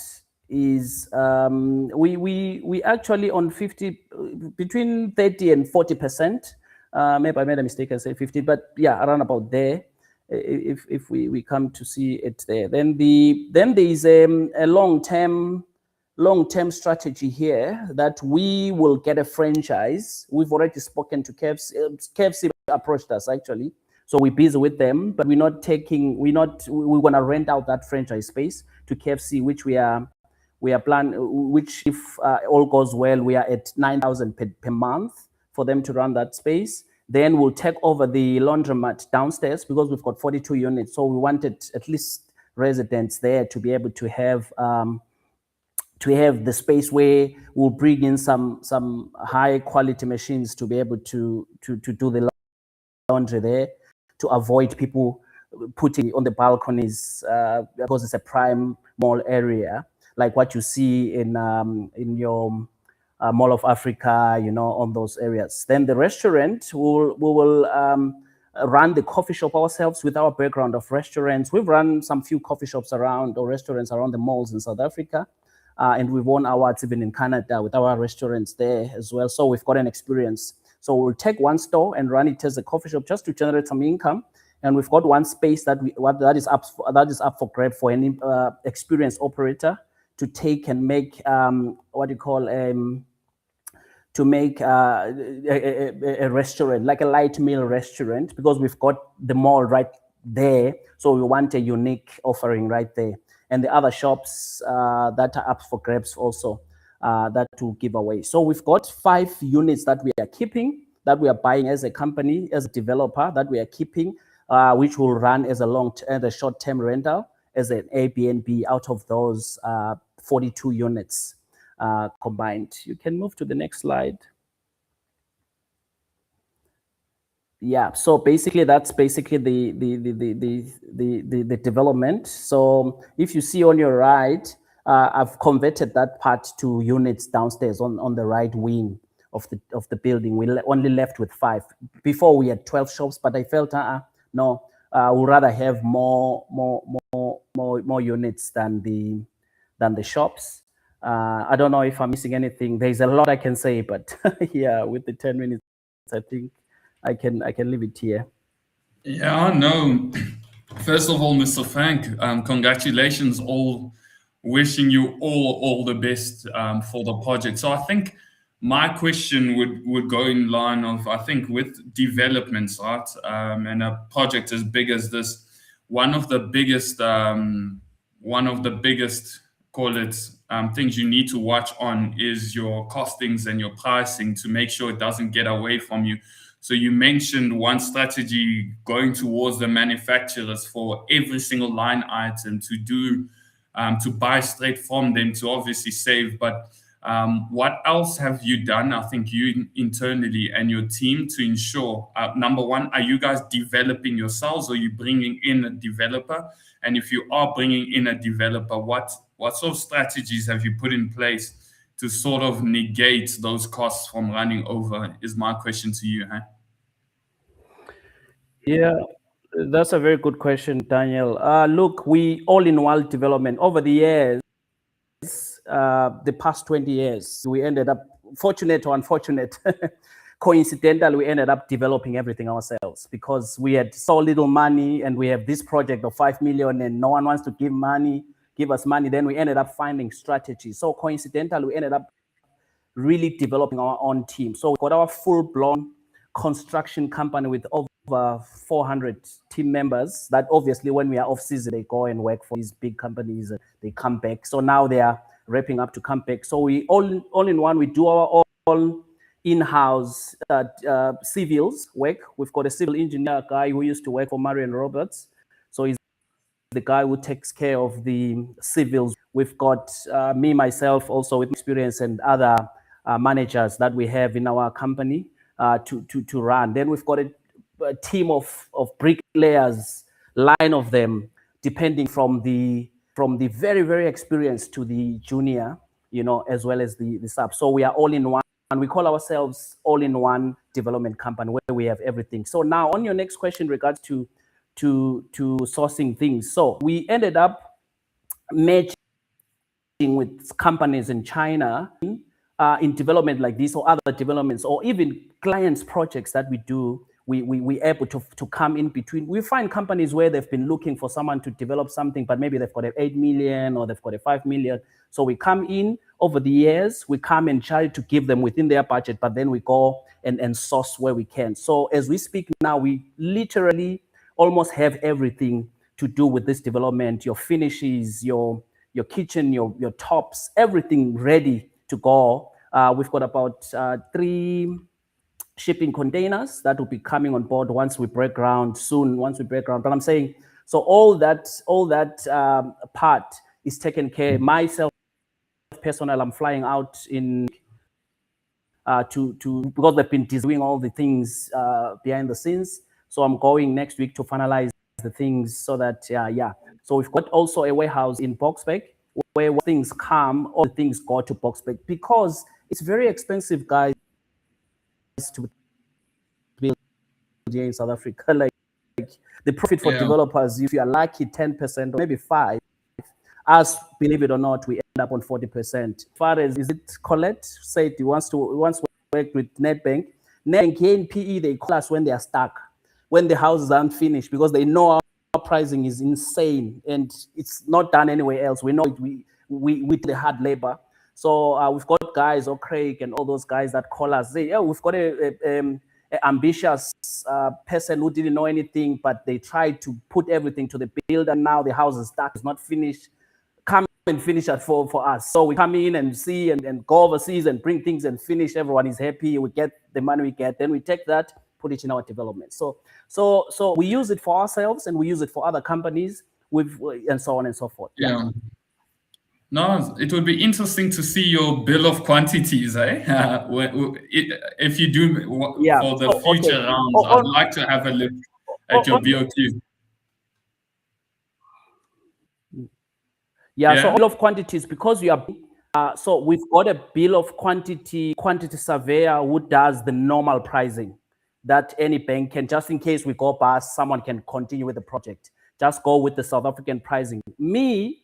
is we actually on 50 between 30 and 40%. Maybe I made a mistake, I said 50, but yeah, around about there. If we come to see it there, then there is a long-term strategy here that we will get a franchise. We've already spoken to KFC. KFC approached us actually, so we're busy with them, but we're going to rent out that franchise space to KFC, which we are planning, which if all goes well, we are at 9,000 per month for them to run that space. Then we'll take over the laundromat downstairs because we've got 42 units. So we wanted at least residents there to be able to have the space where we'll bring in some high quality machines to be able to do the laundry there, to avoid people putting on the balconies because it's a prime mall area, like what you see in your Mall of Africa, on those areas. Then the restaurant, we will run the coffee shop ourselves with our background of restaurants. We've run some few coffee shops around or restaurants around the malls in South Africa. And we've won awards even in Canada with our restaurants there as well. So we've got an experience. So we'll take one store and run it as a coffee shop just to generate some income. And we've got one space that is up for grab for any experienced operator to take and make to make a restaurant, like a light meal restaurant, because we've got the mall right there. So we want a unique offering right there. And the other shops that are up for grabs also that to give away. So we've got 5 units that we are keeping, that we are buying as a company, as a developer, that we are keeping, which will run as a short-term rental, as an Airbnb out of those 42 units. Combined. You can move to the next slide. Yeah, so basically that's basically the development. So if you see on your right, I've converted that part to units downstairs on the right wing of the building. We only left with 5. Before we had 12 shops, but I felt no, we'd rather have more units than the shops. I don't know if I'm missing anything. There's a lot I can say, but yeah, with the 10 minutes, I think I can leave it here. Yeah, no. First of all, Mr. Frank, congratulations. All wishing you all the best for the project. So I think my question would go in line of, I think, with developments, right? And a project as big as this, one of the biggest call it things you need to watch on is your costings and your pricing to make sure it doesn't get away from you. So you mentioned one strategy going towards the manufacturers for every single line item to buy straight from them to obviously save. But what else have you done, I think you internally and your team, to ensure, number one, are you guys developing yourselves or are you bringing in a developer? And if you are bringing in a developer, what sort of strategies have you put in place to sort of negate those costs from running over, is my question to you. Huh? Yeah, that's a very good question, Daniel. Look, we all-in-one development over the years, the past 20 years, we ended up, fortunate or unfortunate, coincidental, we ended up developing everything ourselves because we had so little money and we have this project of 5 million and no one wants to give us money. Then we ended up finding strategies. So coincidental, we ended up really developing our own team. So we got our full-blown construction company with over 400 team members that obviously when we are off season, they go and work for these big companies, they come back. So now they are wrapping up to come back. So we all in one, we do our own in-house civils work. We've got a civil engineer guy who used to work for Marion Roberts. So he's the guy who takes care of the civils. We've got me, myself, also with experience, and other managers that we have in our company to run. Then we've got a team of bricklayers, line of them, depending from the very, very experienced to the junior, as well as the sub. So we are all in one, and we call ourselves all-in-one development company where we have everything. So now on your next question regards to sourcing things. So we ended up matching with companies in China in development like this, or other developments, or even clients' projects that we do. We able to come in between. We find companies where they've been looking for someone to develop something, but maybe they've got an 8 million or they've got a 5 million. So we come in over the years, we come and try to give them within their budget, but then we go and source where we can. So as we speak now, we literally almost have everything to do with this development, your finishes, your kitchen, your tops, everything ready to go. We've got about 3 shipping containers that will be coming on board once we break ground soon. But I'm saying, so all that part is taken care. Myself, personal, I'm flying out in because they've been doing all the things behind the scenes. So I'm going next week to finalize the things so that So we've got also a warehouse in Boksburg where things come, all the things go to Boksburg, because it's very expensive, guys, to build here in South Africa. Like the profit for developers, if you are lucky, 10% or maybe 5%. Us, believe it or not, we end up on 40%. As far as, is it Colette said he wants to work with Nedbank. Nedbank here in PE, they call us when they are stuck, when the houses aren't finished, because they know our pricing is insane and it's not done anywhere else. We know it. We do the hard labor. So we've got guys, or Craig and all those guys that call us, say, yeah, we've got a ambitious person who didn't know anything, but they tried to put everything to the build, and now the house is stuck, it's not finished. Come and finish it for us. So we come in and see and go overseas and bring things and finish. Everyone is happy. We get the money we get. Then we take that, put it in our development. So we use it for ourselves and we use it for other companies and so on and so forth. Yeah. No, it would be interesting to see your bill of quantities, eh? If you do for the future rounds, I'd like to have a look at your BOQ. So bill of quantities, because we are so we've got a bill of quantity surveyor who does the normal pricing that any bank can, just in case we go past, someone can continue with the project. Just go with the South African pricing.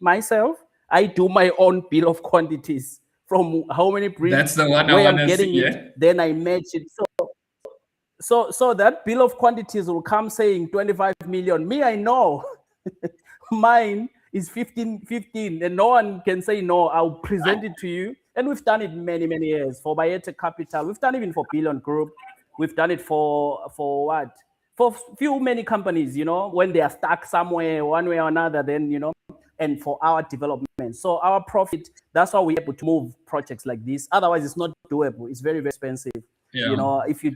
Myself, I do my own bill of quantities from how many bricks. That's the one I want to see. Then I match it. So that bill of quantities will come saying 25 million. Me, I know mine is 15, and no one can say no. I'll present it to you. And we've done it many, many years for Bayete Capital. We've done it even for Billion Group. We've done it for what? For many companies, when they are stuck somewhere, one way or another, then, and for our development. So our profit, that's how we're able to move projects like this. Otherwise, it's not doable. It's very, very expensive. Yeah. If it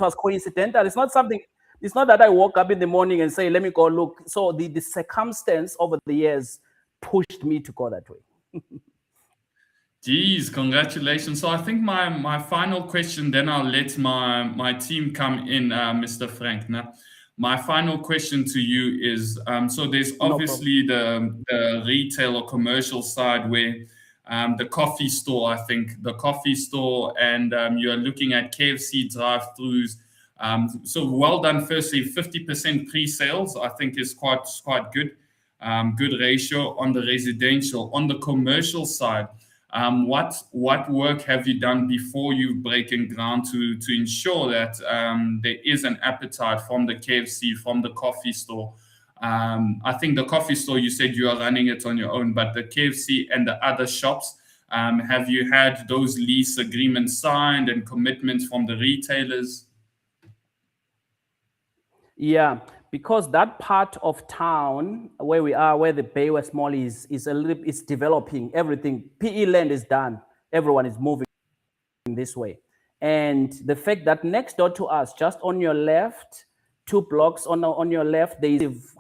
was coincidental. It's not something. It's not that I woke up in the morning and say, let me go look. So the circumstance over the years pushed me to go that way. Geez, congratulations. So I think my final question, then I'll let my team come in, Mr. Frank. Now, my final question to you is, so there's obviously the retail or commercial side where the coffee store, and you're looking at KFC drive-thrus. So well done. Firstly, 50% pre-sales, I think is quite good. Good ratio on the residential. On the commercial side, what work have you done before you've breaking ground to ensure that there is an appetite from the KFC, from the coffee store? I think the coffee store, you said you are running it on your own, but the KFC and the other shops, have you had those lease agreements signed and commitments from the retailers? Yeah, because that part of town where we are, where the Bay West Mall is developing. Everything, PE land is done. Everyone is moving this way. And the fact that next door to us, just on your left, 2 blocks on your left, there is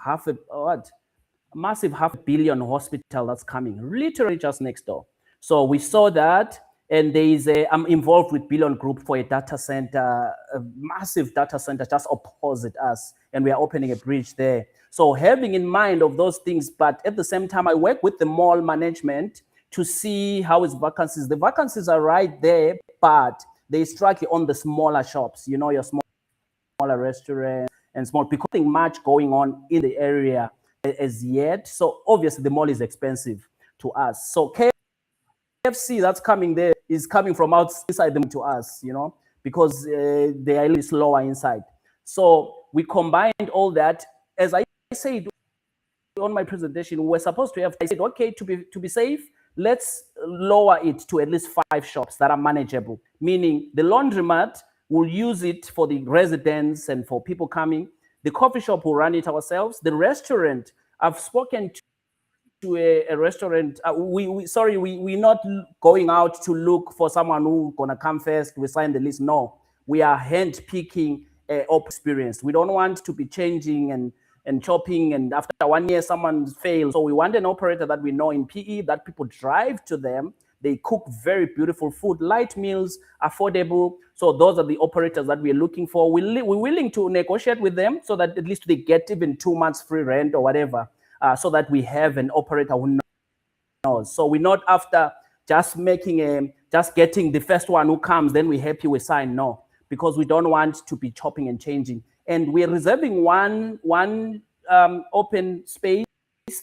massive $500 million hospital that's coming literally just next door. So we saw that, and there is I'm involved with Billion Group for a data center, a massive data center just opposite us, and we are opening a bridge there. So having in mind of those things, but at the same time, I work with the mall management to see how is vacancies. The vacancies are right there, but they strike on the smaller shops, you know, your smaller restaurants and small, because nothing much going on in the area as yet. So obviously the mall is expensive to us. So KFC that's coming there is coming from outside them to us, you know, because they are a little slower inside. So we combined all that. As I said on my presentation, we're supposed to have, I said, okay, to be safe, let's lower it to at least 5 shops that are manageable, meaning the laundromat will use it for the residents and for people coming. The coffee shop will run it ourselves. The restaurant, I've spoken to a restaurant. We're not going out to look for someone who's gonna come first. We sign the list. No, we are hand picking experience. We don't want to be changing and chopping, and after 1 year someone fails. So we want an operator that we know in PE, that people drive to them. They cook very beautiful food, light meals, affordable. So those are the operators that we're looking for. We're willing to negotiate with them so that at least they get even 2 months free rent or whatever, so that we have an operator who knows. So we're not after just just getting the first one who comes, then we're happy we sign. No, because we don't want to be chopping and changing. And we're reserving one open space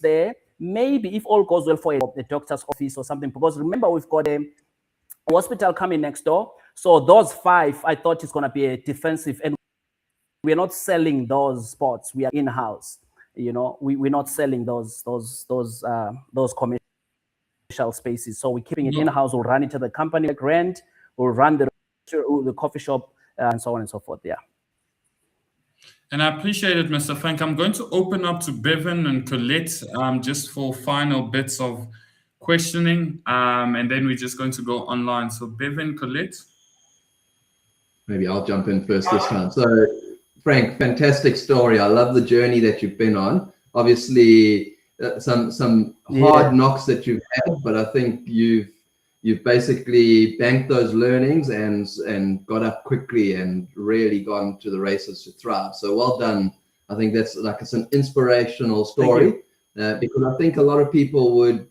there, maybe if all goes well, for a doctor's office or something, because remember we've got a hospital coming next door. So those 5, I thought it's going to be a defensive, and we're not selling those spots. We are in-house, you know, we're not selling those commercial spaces. So we're keeping it in-house. We'll run it to the company like rent, we'll run the coffee shop, and so on and so forth. Yeah. And I appreciate it, Mr. Frank. I'm going to open up to Bevan and Colette just for final bits of questioning, and then we're just going to go online. So Bevan, Colette. Maybe I'll jump in first this time. So Frank, fantastic story. I love the journey that you've been on. Obviously, some hard knocks that you've had, but I think you've basically banked those learnings and got up quickly and really gone to the races to thrive. So well done. I think it's an inspirational story, because I think a lot of people would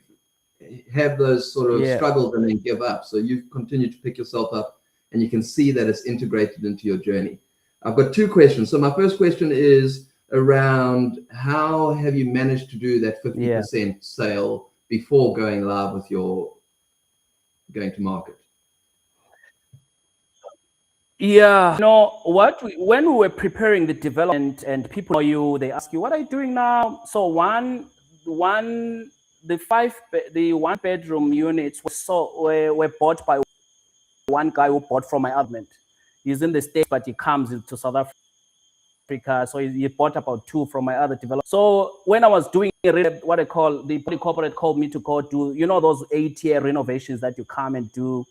have those sort of struggles and then give up. So you've continued to pick yourself up, and you can see that it's integrated into your journey. I've got 2 questions. So my first question is around how have you managed to do that 50% sale before going live with your going to market? Yeah, no, when we were preparing the development and people know you, they ask you, what are you doing now? So the 1 bedroom units were bought by one guy who bought from my apartment. He's in the States, but he comes to South Africa. So he bought about 2 from my other developer. So when I was doing what I call, the corporate called me to go do, you know, those 8-year renovations that you come and do.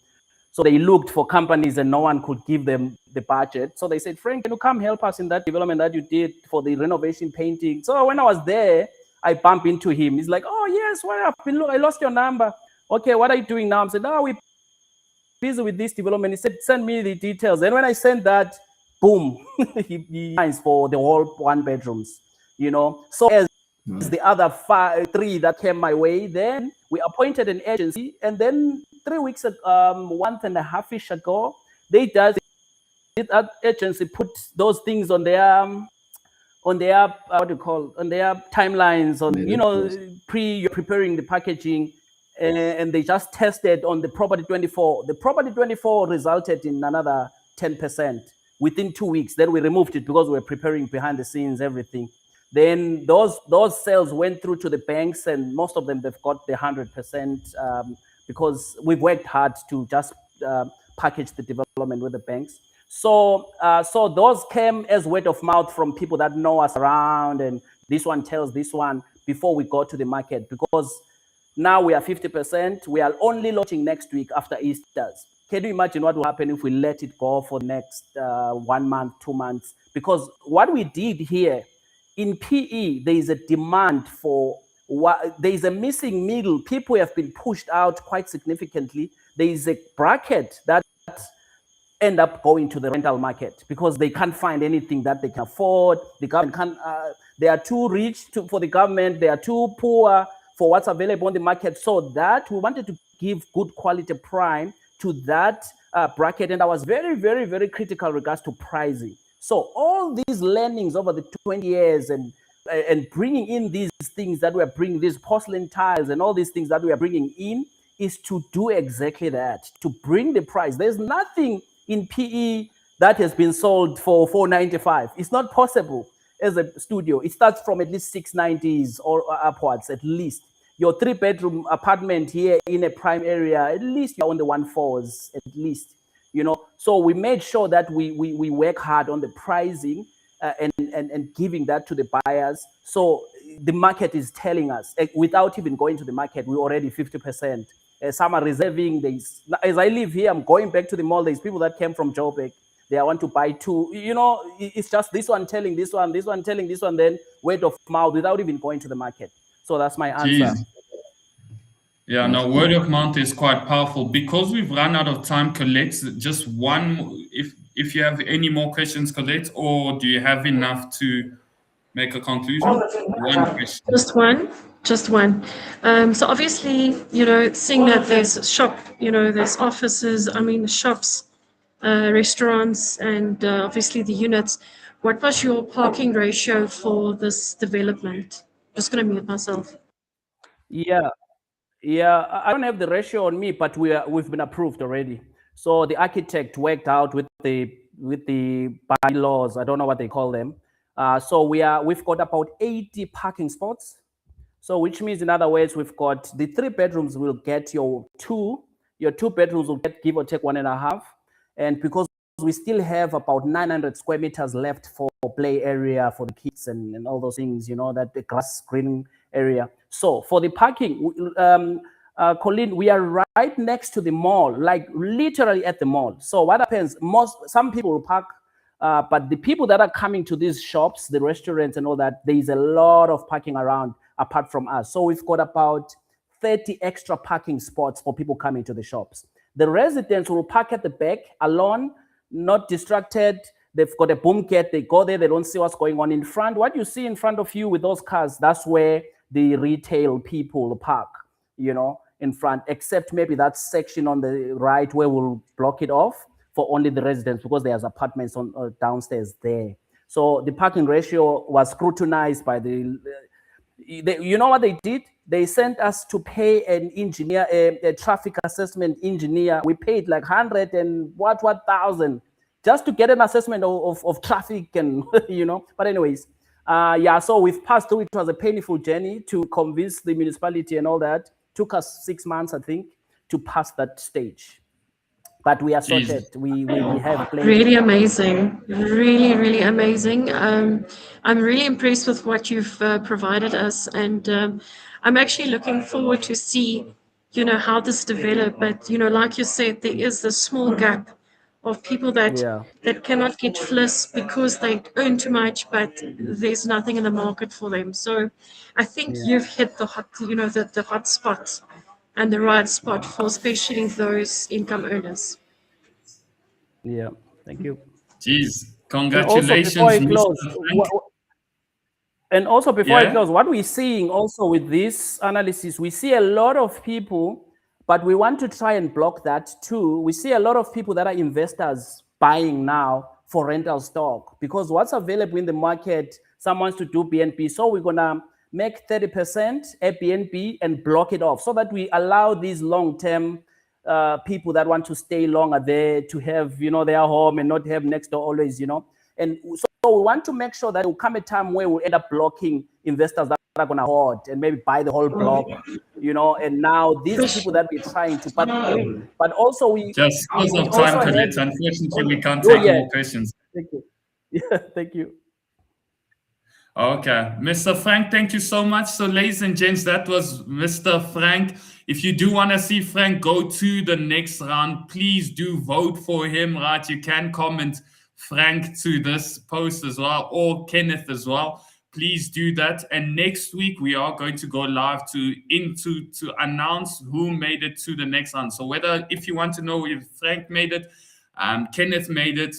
So they looked for companies and no one could give them the budget. So they said, Frank, can you come help us in that development that you did for the renovation painting? So when I was there, I bumped into him. He's like, oh yes, I lost your number. Okay, what are you doing now? I said, no, we're busy with this development. He said, send me the details. And when I sent that, boom, he signs for the whole 1 bedrooms, you know. So as the other 3 that came my way, then we appointed an agency, and then 3 weeks ago, 1.5-ish ago, that agency put those things on their what do you call, on their timelines, on, you know, preparing the packaging, and they just tested on the property 24. The property 24 resulted in another 10% within 2 weeks. Then we removed it because we were preparing behind the scenes, everything. Then those sales went through to the banks, and most of them, they've got the 100%, because we've worked hard to just package the development with the banks. So those came as word of mouth from people that know us around, and this one tells this one before we go to the market, because now we are 50%. We are only launching next week after Easter. Can you imagine what will happen if we let it go for the next 1 month, 2 months? Because what we did here in PE, there is a demand for There is a missing middle. People have been pushed out quite significantly. There is a bracket that end up going to the rental market because they can't find anything that they can afford. The government can't, they are too rich for the government, they are too poor for what's available on the market. So that we wanted to give good quality prime to that bracket. And I was very, very, very critical regards to pricing. So all these learnings over the 20 years and bringing in these things that we are bringing, these porcelain tiles and all these things that we are bringing in, is to do exactly that, to bring the price. There's nothing in PE that has been sold for $495. It's not possible as a studio. It starts from at least $690s or upwards, at least. Your 3-bedroom apartment here in a prime area, at least you're on the 1.4s, at least. You know, so we made sure that we work hard on the pricing and giving that to the buyers. So the market is telling us, without even going to the market, we're already 50%. Some are reserving. As I live here, I'm going back to the mall. There's people that came from Joburg. They want to buy 2. You know, it's just this one telling this one telling this one, then word of mouth without even going to the market. So that's my answer. Jeez. Yeah, no, word of mouth is quite powerful. Because we've run out of time, Colette, just one, if you have any more questions, Colette, or do you have enough to make a conclusion? One question. Just one. So obviously, you know, seeing that there's shop, you know, there's offices, I mean, shops, restaurants, and obviously the units. What was your parking ratio for this development? Just going to mute myself. Yeah, I don't have the ratio on me, but we've been approved already. So the architect worked out with the bylaws. I don't know what they call them. So we've got about 80 parking spots. So which means, in other words, we've got the 3 bedrooms will get your 2 bedrooms will get give or take 1.5. And because we still have about 900 square meters left for play area for the kids and all those things, you know, that the grass green area. So for the parking, Colleen, we are right next to the mall, like literally at the mall. So what happens, some people will park, but the people that are coming to these shops, the restaurants and all that, there is a lot of parking around apart from us. So we've got about 30 extra parking spots for people coming to the shops. The residents will park at the back alone, not distracted. They've got a boom gate. They go there. They don't see what's going on in front. What you see in front of you with those cars, that's where the retail people park, you know, in front, except maybe that section on the right where we'll block it off for only the residents because there's apartments on downstairs there. So the parking ratio was scrutinized by you know what they did? They sent us to pay an engineer, a traffic assessment engineer. We paid like 100 and what thousand just to get an assessment of traffic and, you know. But anyways, yeah, so we've passed through. It was a painful journey to convince the municipality and all that. Took us 6 months, I think, to pass that stage. But we are sorted. We have plenty. Really amazing. Really, really amazing. I'm really impressed with what you've provided us. And I'm actually looking forward to see, you know, how this develop. But, you know, like you said, there is this small gap of people that cannot get FLIS because they earn too much, but there's nothing in the market for them. So I think you've hit the hot, you know, the hot spot and the right spot for especially those income earners. Yeah, thank you. Jeez, congratulations. And also before I close, what we're seeing also with this analysis, we see a lot of people, but we want to try and block that too. We see a lot of people that are investors buying now for rental stock because what's available in the market, someone wants to do BNB. So we're going to make 30% Airbnb and block it off so that we allow these long-term people that want to stay longer there to have, you know, their home and not have next door always, you know. And so we want to make sure that there will come a time where we'll end up blocking investors that are going to hoard and maybe buy the whole block, you know. And now these people that we're trying to, but also we just because of time, Colette, unfortunately we can't take more questions. Thank you. Yeah, thank you. Okay, Mr. Frank, thank you so much. So, ladies and gents, that was Mr. Frank. If you do want to see Frank go to the next round, please do vote for him, right? You can comment Frank to this post as well, or Kenneth as well. please do that. And next week we are going to go live to announce who made it to the next round. So if you want to know if Frank made it, Kenneth made it,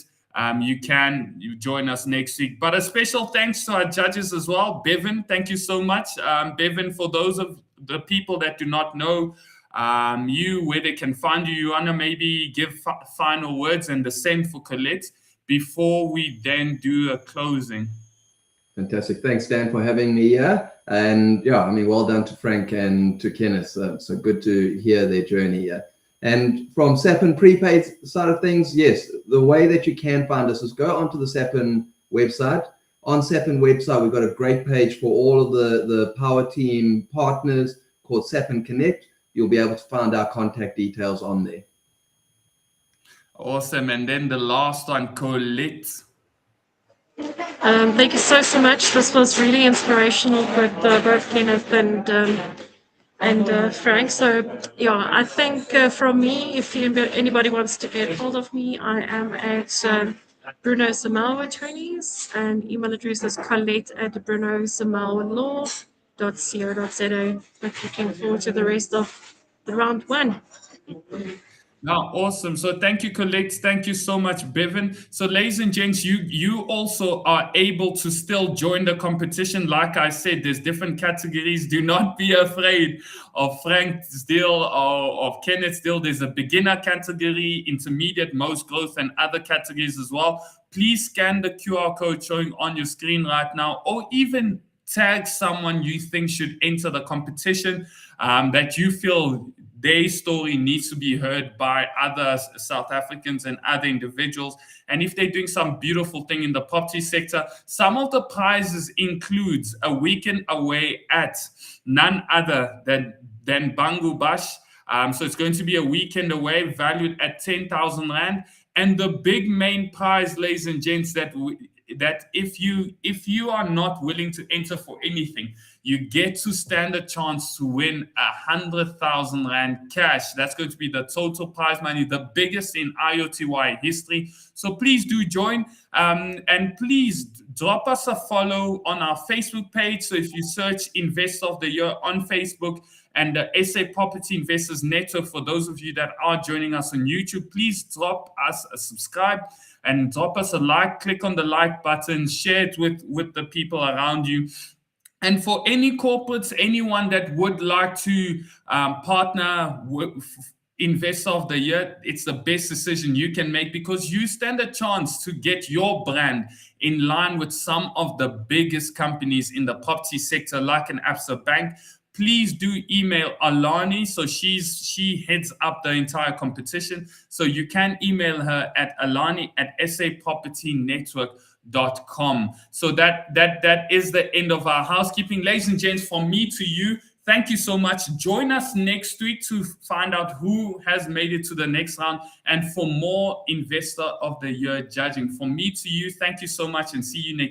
you join us next week. But a special thanks to our judges as well. Bevan, thank you so much. Bevan, for those of the people that do not know where they can find you, you want to maybe give final words, and the same for Colette before we then do a closing. Fantastic. Thanks, Dan, for having me here. And yeah, I mean, well done to Frank and to Kenneth. So good to hear their journey here. And from SAPN prepaid side of things, yes, the way that you can find us is go onto the SAPN website. On SAPN website, we've got a great page for all of the Power Team partners called SAPN Connect. You'll be able to find our contact details on there. Awesome. And then the last one, Colette. Thank you so much. This was really inspirational with both Kenneth and Frank. So yeah, I think from me, if anybody wants to get hold of me, I am at Bruno Samal Attorneys, and email address is colette@brunosamalwalaw.co.za. But looking forward to the rest of the round one. Now, awesome. So thank you, Colette. Thank you so much, Bevan. So ladies and gents, you also are able to still join the competition. Like I said, there's different categories. Do not be afraid of Frank's deal or of Kenneth's deal. There's a beginner category, intermediate, most growth, and other categories as well. Please scan the QR code showing on your screen right now, or even tag someone you think should enter the competition, that you feel their story needs to be heard by other South Africans and other individuals. And if they're doing some beautiful thing in the property sector, some of the prizes includes a weekend away at none other than Bangu Bash. So it's going to be a weekend away valued at 10,000 Rand. And the big main prize, ladies and gents, that if you are not willing to enter for anything, you get to stand a chance to win 100,000 Rand cash. That's going to be the total prize money, the biggest in IOTY history. So please do join, and please drop us a follow on our Facebook page. So if you search Investor of the Year on Facebook and the SA Property Investors Network, for those of you that are joining us on YouTube, please drop us a subscribe and drop us a like. Click on the like button, share it with the people around you. And for any corporates, anyone that would like to partner with Investor of the Year, it's the best decision you can make, because you stand a chance to get your brand in line with some of the biggest companies in the property sector, like an Absa Bank. Please do email Alani. So she heads up the entire competition. So you can email her at alani@sapropertynetwork.com. So that is the end of our housekeeping. Ladies and gents, from me to you, thank you so much. Join us next week to find out who has made it to the next round, and for more Investor of the Year judging. From me to you, thank you so much, and see you next week.